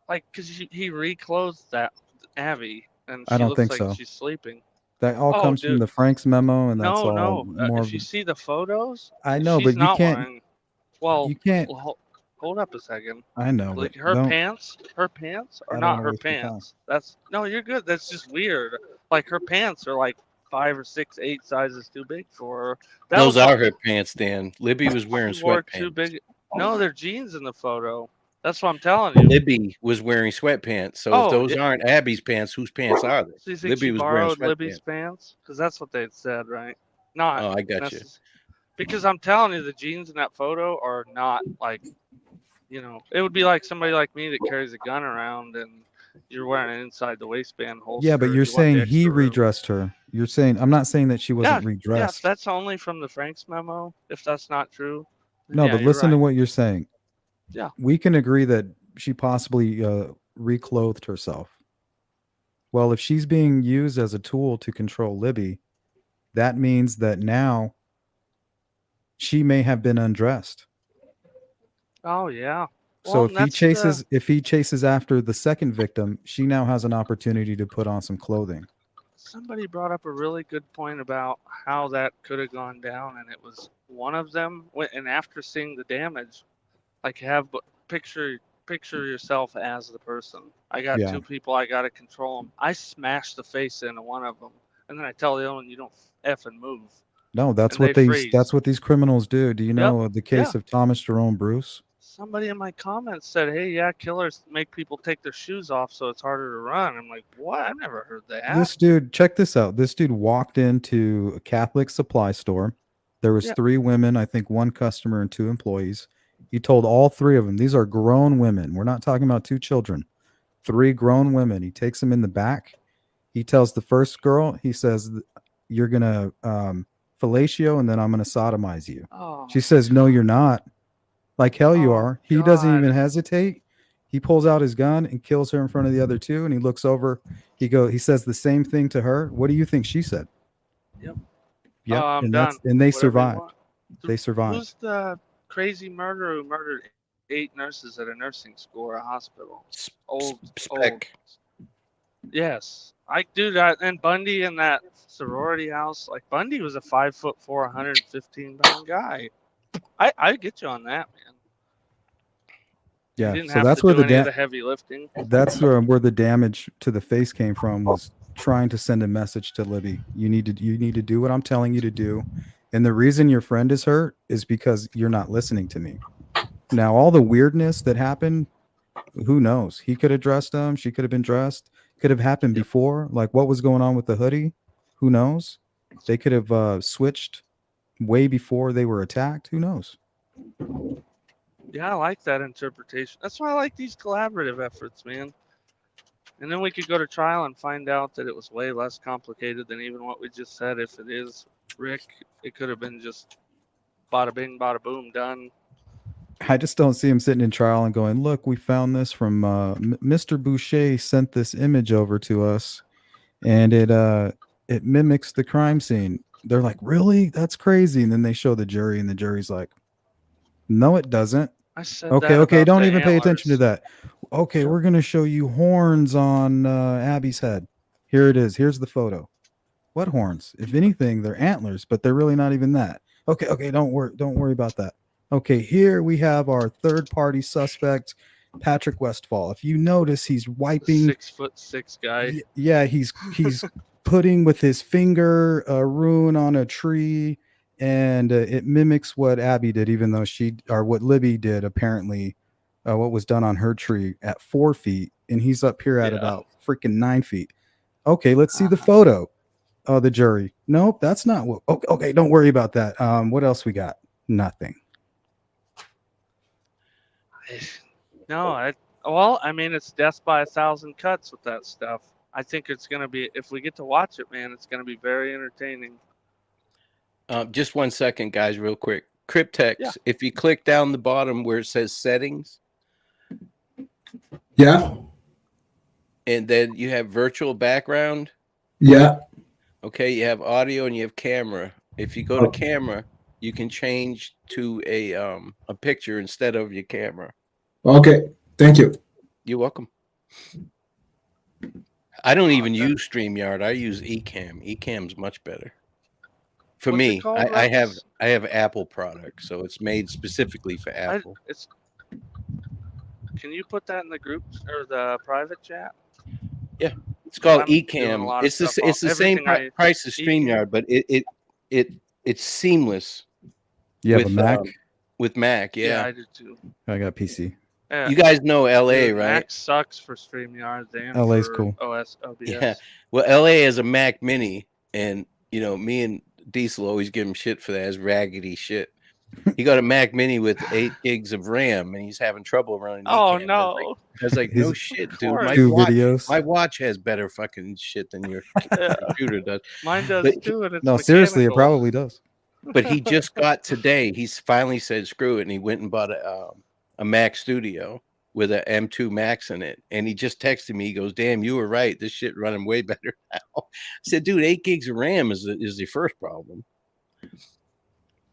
like, because he reclothed that Abby, and I she don't looks think like so. she's sleeping. That all Oh, comes from dude. the Frank's memo, and that's No, all no. more. If you see the photos, I know, she's but you not can't. wearing. Well, You can't. hold up a second. I know, Like but her don't. pants are I don't not wanna her waste your time. pants. That's no, you're good. That's just weird. Like her pants are like 5 or 6, 8 sizes too big for her. That Those was are what her pants, Dan. Libby was wearing she wore too sweatpants. big. No, they're jeans in the photo. That's what I'm telling you. Libby was wearing sweatpants. So if Oh, those yeah. aren't Abby's pants, whose pants are they? So you think Libby she was wearing borrowed Libby's sweatpants. pants? Because that's what they'd said, right? Not Oh, I got you. because I'm telling you, the jeans in that photo are not like, it would be like somebody like me that carries a gun around and you're wearing it inside the waistband holster. Yeah, but and you're you want the saying he extra room. redressed her. You're saying I'm not saying that she wasn't Yeah, redressed. that's only from the Frank's memo. If that's not true, then No, yeah, but you're listen to right. what you're saying. Yeah. We can agree that she possibly reclothed herself. Well, if she's being used as a tool to control Libby, that means that now she may have been undressed. Oh yeah. So Well, if he chases after the second victim, she now has an opportunity to put on some clothing. somebody brought up a really good point about how that could have gone down, and it was one of them went, and after seeing the damage, like picture yourself as the person. I got Yeah. 2 people, I got to control them. I smash the face into one of them, and then I tell the other one, you don't effing move. No, that's And what they freeze. that's what these criminals do. Do you know the case of Thomas Jerome Bruce? Somebody in my comments said, hey, yeah, killers make people take their shoes off so it's harder to run. I'm like, what? I've never heard that. This dude, check this out. This dude walked into a Catholic supply store. There was 3 women, I think 1 customer and 2 employees. He told all 3 of them, these are grown women. We're not talking about 2 children. 3 grown women. He takes them in the back. He tells the first girl, he says, you're going to fellatio and then I'm going to sodomize you. Oh, She says, no, you're not. Like hell you are. He doesn't even God. hesitate. He pulls out his gun and kills her in front of the other 2, and he looks over. He says the same thing to her. What do you think she said? Yep. Yep. I'm And done. they Whatever you survived. want. They survived. Who's the crazy murderer who murdered 8 nurses at a nursing school or a hospital? Old. Yes. And Bundy in that sorority house. Like Bundy was a 5'4", 115-pound guy. I get you on that, man. Yeah. He didn't So have that's to where do the any of the heavy lifting. that's where the damage to the face came from, was trying to send a message to Libby. You need to do what I'm telling you to do. And the reason your friend is hurt is because you're not listening to me. Now, all the weirdness that happened, who knows? He could have dressed them. She could have been dressed. Could have happened before. Like what was going on with the hoodie? Who knows? They could have switched way before they were attacked. Who knows? Yeah, I like that interpretation. That's why I like these collaborative efforts, man. And then we could go to trial and find out that it was way less complicated than even what we just said. If it is Rick, it could have been just bada bing, bada boom, done. I just don't see him sitting in trial and going, look, we found this from Mr. Boucher sent this image over to us, and it mimics the crime scene. They're like, really? That's crazy. And then they show the jury, and the jury's like, no, it doesn't. I said Okay, don't the even pay attention to antlers. that. Okay, we're going to show you horns on Abby's head. Here it is. Here's the photo. What horns? If anything, they're antlers, but they're really not even that. Okay, don't worry about that. Okay, here we have our third-party suspect, Patrick Westfall. If you notice, he's wiping. 6'6" guy. Yeah, he's putting with his finger a rune on a tree, and it mimics what Abby did, even though what Libby did apparently, what was done on her tree at 4 feet, and he's up here at about freaking 9 feet. Okay, let's see the photo. Oh, the jury. Nope, that's not what. Okay, don't worry about that. What else we got? Nothing. No, I mean, it's death by 1,000 cuts with that stuff. I think it's going to be, if we get to watch it, man, it's going to be very entertaining. Just 1 second, guys, real quick. Cryptex, if you click down the bottom where it says settings. Yeah. And then you have virtual background. Yeah. Okay, you have audio and you have camera. If you go to camera, you can change to a picture instead of your camera. Okay, thank you. You're welcome. I don't even use StreamYard. I use Ecamm. Ecamm's much better. For What's it me, called, I have Ruckus? Apple products, so it's made specifically for Apple. Can you put that in the group or the private chat? Yeah, it's called I'm doing a Ecamm. lot of It's stuff the same price as StreamYard, but it's seamless. You have a Mac? With Mac, Yeah, yeah. I do too. I got PC. Yeah. You guys know LA, Dude, right? Mac sucks for StreamYard and LA's for cool. OBS. Yeah. Well, LA has a Mac Mini, and you know, me and Diesel always give him shit for that as raggedy shit. He got a Mac Mini with 8 gigs of RAM, and he's having trouble running. Oh Ecamm. no! I was like, no shit, dude. My watch has better fucking shit than your computer does. Mine does too, and it's no, seriously, it probably does. But he just got today. He's finally said screw it, and he went and bought a Mac Studio with an M2 Max in it. And he just texted me. He goes, "Damn, you were right. This shit running way better now." I said, "Dude, 8 gigs of RAM is the first problem."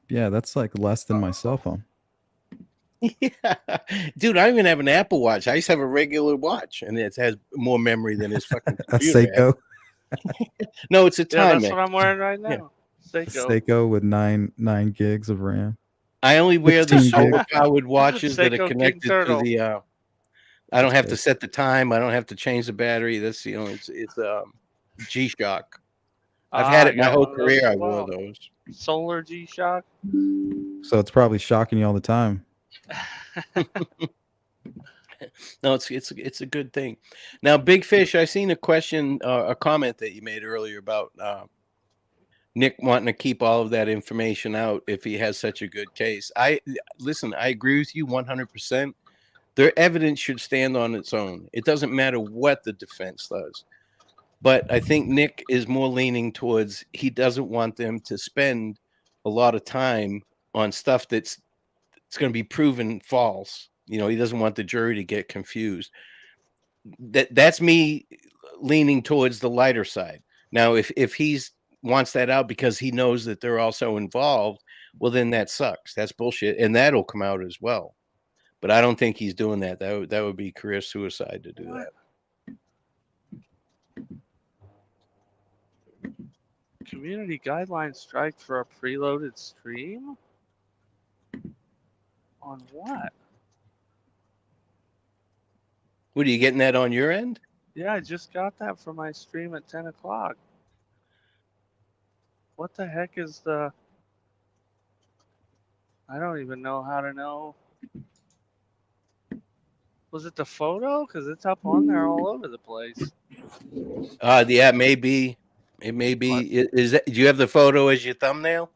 Yeah, that's like less than my cell phone. Yeah, dude, I don't even have an Apple Watch. I just have a regular watch, and it has more memory than his fucking computer. A Seiko. No, it's a Timex. That's what I'm wearing right now. Yeah. Seiko with 9 gigs of RAM. I only wear the solar-powered watches that are connected to the. I don't have to set the time. I don't have to change the battery. That's the only. It's G-Shock. I've had it my whole career. I wore those. Solar G-Shock. So it's probably shocking you all the time. No, it's a good thing. Now, Big Fish, I seen a question, a comment that you made earlier about Nick wanting to keep all of that information out if he has such a good case. I agree with you 100%. Their evidence should stand on its own. It doesn't matter what the defense does. But I think Nick is more leaning towards he doesn't want them to spend a lot of time on stuff it's going to be proven false. You know, he doesn't want the jury to get confused. That's me leaning towards the lighter side. Now, if he's wants that out because he knows that they're also involved, well, then that sucks. That's bullshit, and that'll come out as well. But I don't think he's doing that. That would be career suicide to do that. Community guidelines strike for a preloaded stream? On what? What, are you getting that on your end? Yeah, I just got that for my stream at 10 o'clock. What the heck is the... I don't even know how to know. Was it the photo? Because it's up on there all over the place. Yeah, it may be. It may be. Is that? Do you have the photo as your thumbnail?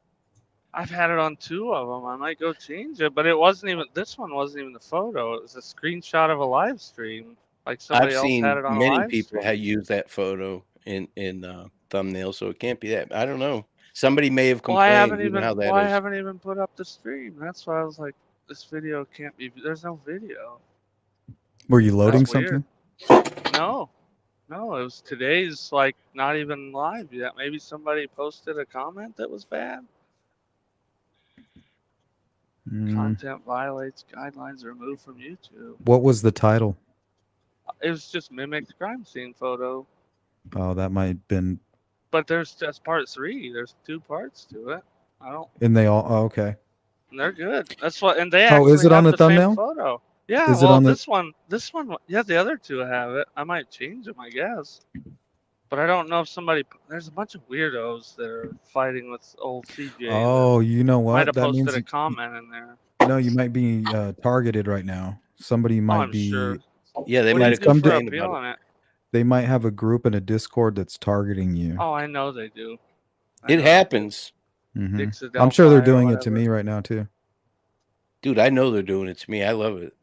I've had it on 2 of them. I might go change it, but it wasn't even. This one wasn't even the photo. It was a screenshot of a live stream. Like somebody else had it on a live many people had used that photo in thumbnail, so it can't be that. I don't know. Somebody may have complained. I haven't even put up the stream. That's why I was like, this video can't be. There's no video. Were you loading something? No, it was today's, like, not even live yet. Maybe somebody posted a comment that was bad. Content violates guidelines removed from YouTube. What was the title? It was just mimicked crime scene photo. Oh, that might have been. But that's part 3. There's 2 parts to it. I don't. And they all. Oh, okay. And they're good. That's what. And they actually is it on the thumbnail? same photo. Yeah. Is it on this one. Yeah, the other 2 have it. I might change them, I guess. But I don't know if somebody. There's a bunch of weirdos that are fighting with old CJ. Oh, you know what? Might have that posted means a comment in there. No, you might be targeted right now. Somebody might be. Sure. Yeah, they might have complained about it. They might have a group in a Discord that's targeting you. Oh, I know they do. It happens. Mm-hmm. I'm sure they're doing it to me right now too. Dude, I know they're doing it to me. I love it.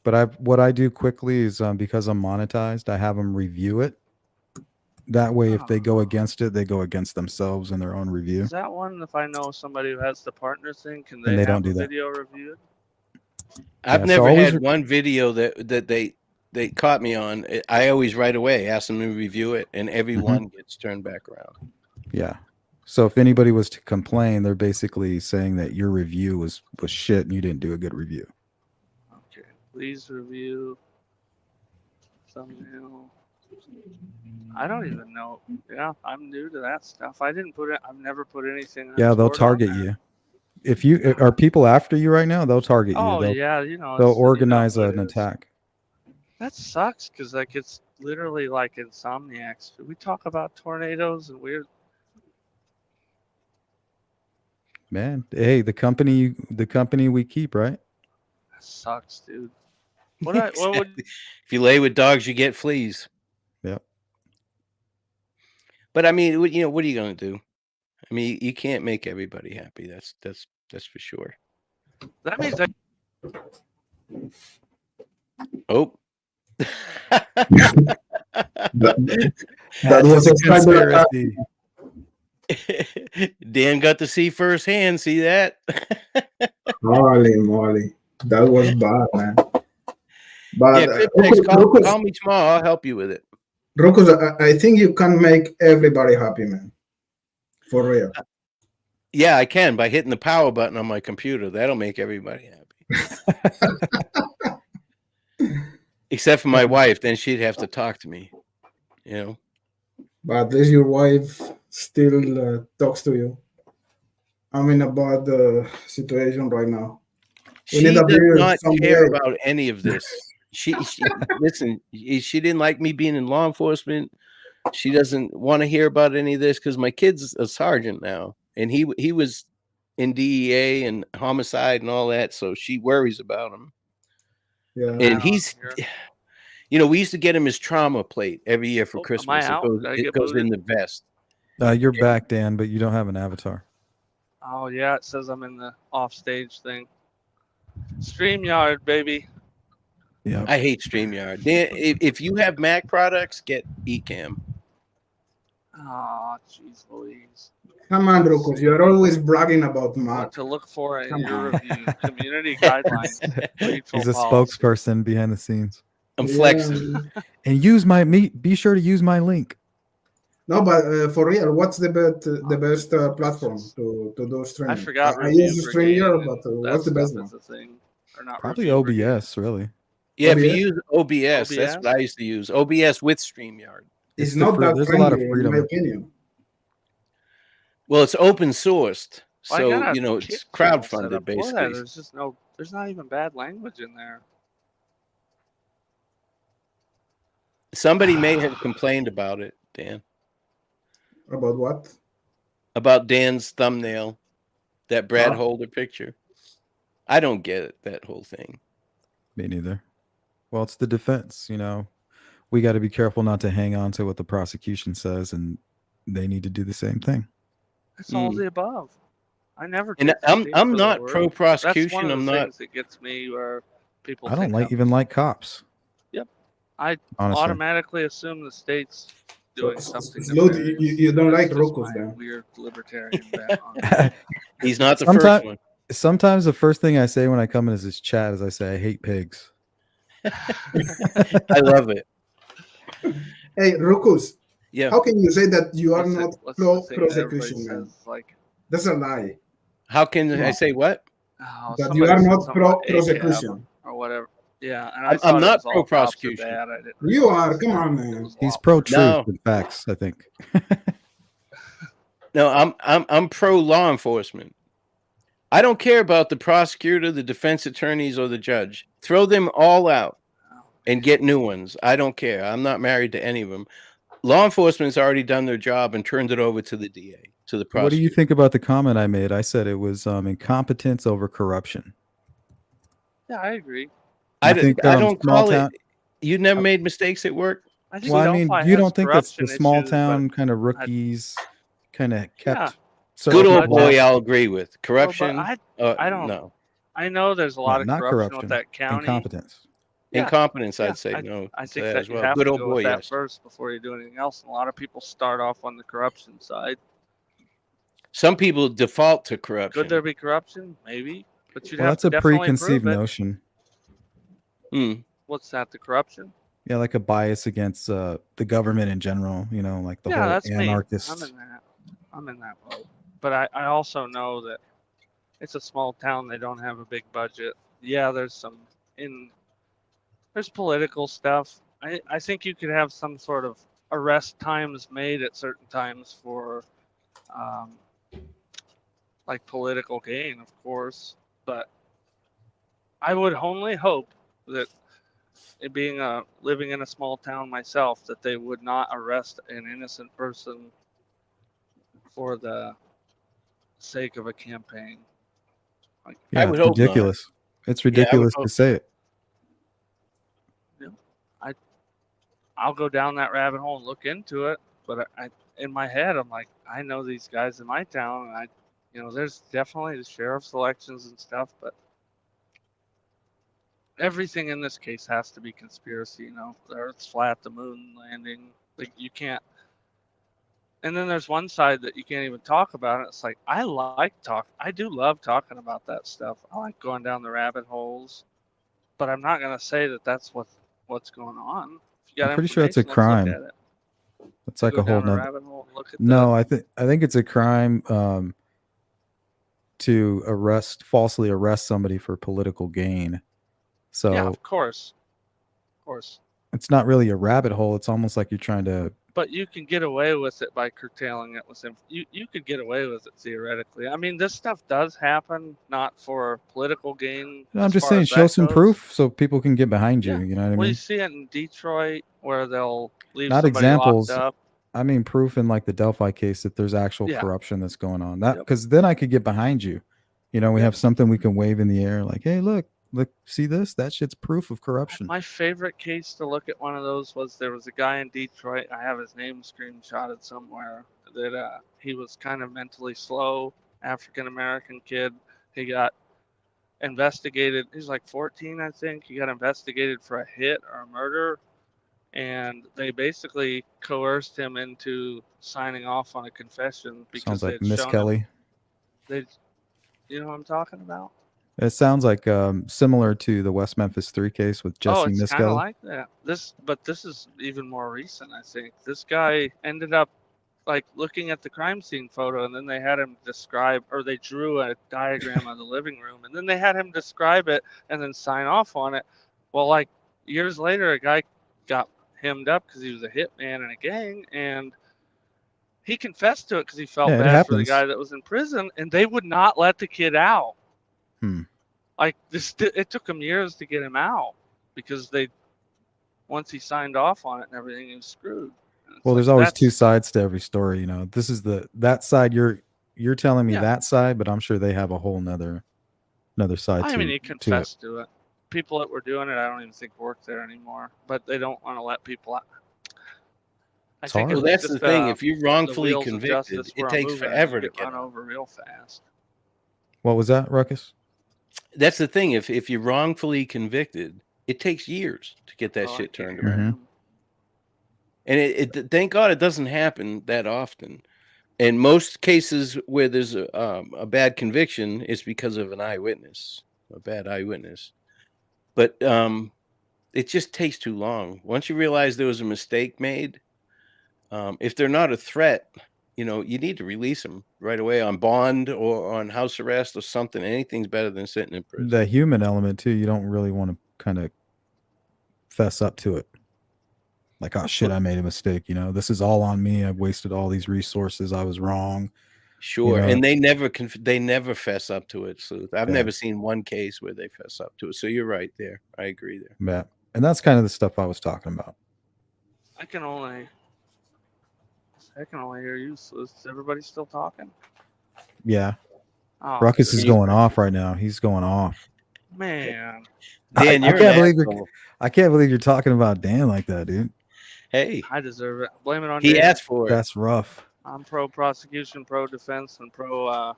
But what I do quickly is because I'm monetized, I have them review it. That way, if they go against it, they go against themselves in their own review. Is that one? If I know somebody who has the partner thing, can they have a video reviewed? I've never had one video that they caught me on. I always right away ask them to review it, and everyone gets turned back around. Yeah. So if anybody was to complain, they're basically saying that your review was shit and you didn't do a good review. Okay. Please review thumbnail I don't even know. Yeah, I'm new to that stuff. I've never put anything. Yeah, they'll untoward on target there. you. If you are people after you right now, they'll target you. Oh They'll, yeah, they'll it's, organize what an it is. attack. That sucks because like it's literally like Insomniacs. Did we talk about tornadoes and weird? Man, hey, the company we keep, right? That sucks, dude. What would If you lay with dogs, you get fleas. Yep. But I mean, what are you going to do? I mean, you can't make everybody happy. That's for sure. that means? That was a cyber attack. Dan got to see firsthand. See that? Holy moly, that was bad, man. But Yeah, Cryptex, call me tomorrow. I'll help you with it. Ruckus, I think you can make everybody happy, man. For real. Yeah, I can by hitting the power button on my computer. That'll make everybody happy. Except for my wife, then she'd have to talk to me. But is your wife still talks to you? I mean, about the situation right now. She does not care about any of this. She listen. She didn't like me being in law enforcement. She doesn't want to hear about any of this because my kid's a sergeant now, and he was in DEA and homicide and all that. So she worries about him. Yeah, and he's. We used to get him his trauma plate every year for Christmas. It goes in the vest. You're back, Dan, but you don't have an avatar. Oh yeah, it says I'm in the offstage thing. StreamYard, baby. Yeah, I hate StreamYard. Dan, if you have Mac products, get Ecamm. Oh, jeez Louise. Come on, Ruckus, you're always bragging about Mac. What to look for in your review? Community guidelines. He's a spokesperson behind the scenes. I'm flexing. And be sure to use my link. No, but for real, what's the best platform to do streaming? I forgot. I use StreamYard, but what's the best one? Probably OBS, really. Yeah, OBS? if you use OBS, that's what I used to use. OBS with StreamYard. It's not that there's friendly, a lot of freedom. in my opinion. Well, it's open sourced, so it's it's crowdfunded basically. There's not even bad language in there. Somebody may have complained about it, Dan. About what? About Dan's thumbnail, that Brad Holder picture. I don't get it, that whole thing. Me neither. Well, it's the defense, We got to be careful not to hang on to what the prosecution says, and they need to do the same thing. It's all the above. I never. And I'm not pro prosecution. That's one of the I'm not. Things that gets me where people. I don't like cops. Yep, I honestly automatically assume the state's doing something. Sleuth, you don't like Ruckus, then? Weird libertarian background. He's not the first one. Sometimes the first thing I say when I come into this chat is I say I hate pigs. I love it. Hey, Ruckus. Yeah. How can you say that you are not pro prosecution, man? That's a lie. How can I say what? That you are not pro prosecution or whatever. Yeah, and I'm not pro prosecution. You are. Come on, man. He's pro truth and facts, I think. No, I'm pro law enforcement. I don't care about the prosecutor, the defense attorneys, or the judge. Throw them all out and get new ones. I don't care. I'm not married to any of them. Law enforcement's already done their job and turned it over to the DA, to the prosecutor. What do you think about the comment I made? I said it was incompetence over corruption. Yeah, I agree. I don't call it. You never made mistakes at work? Well, I mean, you don't think that's the small town kind of rookies kind of kept... Good old boy, I'll agree with. Corruption? I don't know. I know there's a lot of corruption with that county. Incompetence. Yeah. Incompetence, I'd say no. I think that you have to go with that first before you do anything else. And a lot of people start off on the corruption side. Some people default to corruption. Could there be corruption? Maybe. But you'd have that's to a preconceived notion. What's that, the corruption? Yeah, like a bias against the government in general, like the whole anarchist. I'm in that boat. But I also know that it's a small town. They don't have a big budget. Yeah, there's political stuff, I think you could have some sort of arrest times made at certain times for like political gain, of course, but I would only hope that it being living in a small town myself, that they would not arrest an innocent person for the sake of a campaign. Like, Yeah, would it's hope not. ridiculous. It's ridiculous to say it. I'll go down that rabbit hole and look into it, but I in my head, I'm like, I know these guys in my town, and there's definitely the sheriff's elections and stuff, but everything in this case has to be conspiracy. The Earth's flat, the moon landing, like you can't. And then there's one side that you can't even talk about it. It's like I do love talking about that stuff. I like going down the rabbit holes, but I'm not gonna say that that's what's going on. If you got I'm pretty sure it's a information, let's crime. look at it. It's like Go a whole down a nother. rabbit hole and look at No, I think it's a crime to falsely arrest somebody for political gain. So yeah, of course. it's not really a rabbit hole. It's almost like you're trying to. But you can get away with it by curtailing it with you could get away with it theoretically. I mean, this stuff does happen, not for political gain. I'm just saying, show some proof so people can get behind you. Yeah. You know what I mean? Well, you see it in Detroit where they'll leave Not somebody examples. locked up. I mean, proof in like the Delphi case that there's actual Yeah. corruption that's going on. That Yep. because then I could get behind you. We have something we can wave in the air, like, hey, look, see this? That shit's proof of corruption. My favorite case to look at one of those was there was a guy in Detroit. I have his name screenshotted somewhere. That he was kind of mentally slow, African American kid. He got investigated. He's like 14, I think. He got investigated for a hit or a murder, and they basically coerced him into signing off on a confession because Sounds like they'd Miss shown Kelly. you know what I'm talking about? It sounds like similar to the West Memphis 3 case with Jesse it's Miss kind of Kelly. like that. This is even more recent, I think. This guy ended up like looking at the crime scene photo, and then they had him describe, or they drew a diagram of the living room, and then they had him describe it and then sign off on it. Well, like years later, a guy got hemmed up because he was a hitman in a gang, and he confessed to it because he felt Yeah, it bad for the happens. guy that was in prison, and they would not let the kid out. Like it took them years to get him out because once he signed off on it and everything, he was screwed. Well, there's always two sides to every story. This is that side you're telling me that side, but I'm sure they have a whole another side. I mean, he confessed to it. People that were doing it, I don't even think work there anymore, but they don't want to let people out. It's hard. Well, that's the thing. If you're wrongfully convicted, it takes forever to get run over real fast. What was that, Ruckus? That's the thing. If you're wrongfully convicted, it takes years to get that shit turned around. And it thank God it doesn't happen that often. In most cases where there's a bad conviction, it's because of an eyewitness, a bad eyewitness. But it just takes too long. Once you realize there was a mistake made, if they're not a threat, you need to release them right away on bond or on house arrest or something. Anything's better than sitting in prison. The human element too. You don't really want to kind of fess up to it. Like, oh shit, I made a mistake. This is all on me. I've wasted all these resources. I was wrong. Sure, and they never fess up to it. So I've never seen one case where they fess up to it. So you're right there. I agree there. Yeah, and that's kind of the stuff I was talking about. I can only hear you. So is everybody still talking? Yeah. Oh, Ruckus is going off right now. He's going off. Man, Dan, I can't believe you're talking about Dan like that, dude. Hey, I deserve it. Blame it on he Dan. asked for it. That's rough. I'm pro prosecution, pro defense, and pro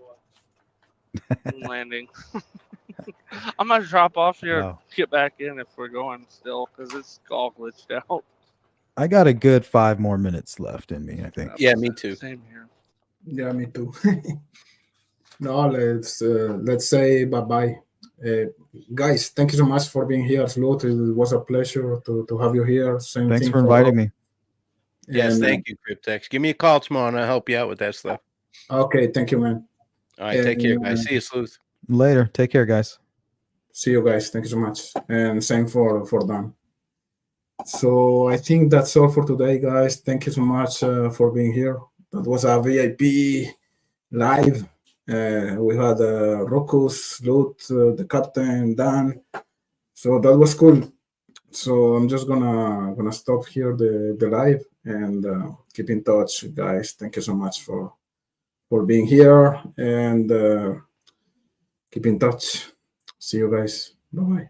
landing. I'm gonna drop off here. Wow. Get back in if we're going still, because it's all glitched out. I got a good 5 more minutes left in me, I think. Yeah, me too. Same here. Yeah, me too. No, let's say bye-bye. Guys, thank you so much for being here, Sleuth. It was a pleasure to have you here. Thanks for inviting me. Yes, thank you, Cryptex. Give me a call tomorrow and I'll help you out with that stuff. Okay, thank you, man. All right, take care, guys. See you, Sleuth. Later. Take care, guys. See you guys. Thank you so much. And same for Dan. So I think that's all for today, guys. Thank you so much for being here. That was a VIP live. We had Ruckus, Sleuth, the captain, Dan. So that was cool. So I'm just gonna stop here the live and keep in touch, guys. Thank you so much for being here and keep in touch. See you guys. Bye bye.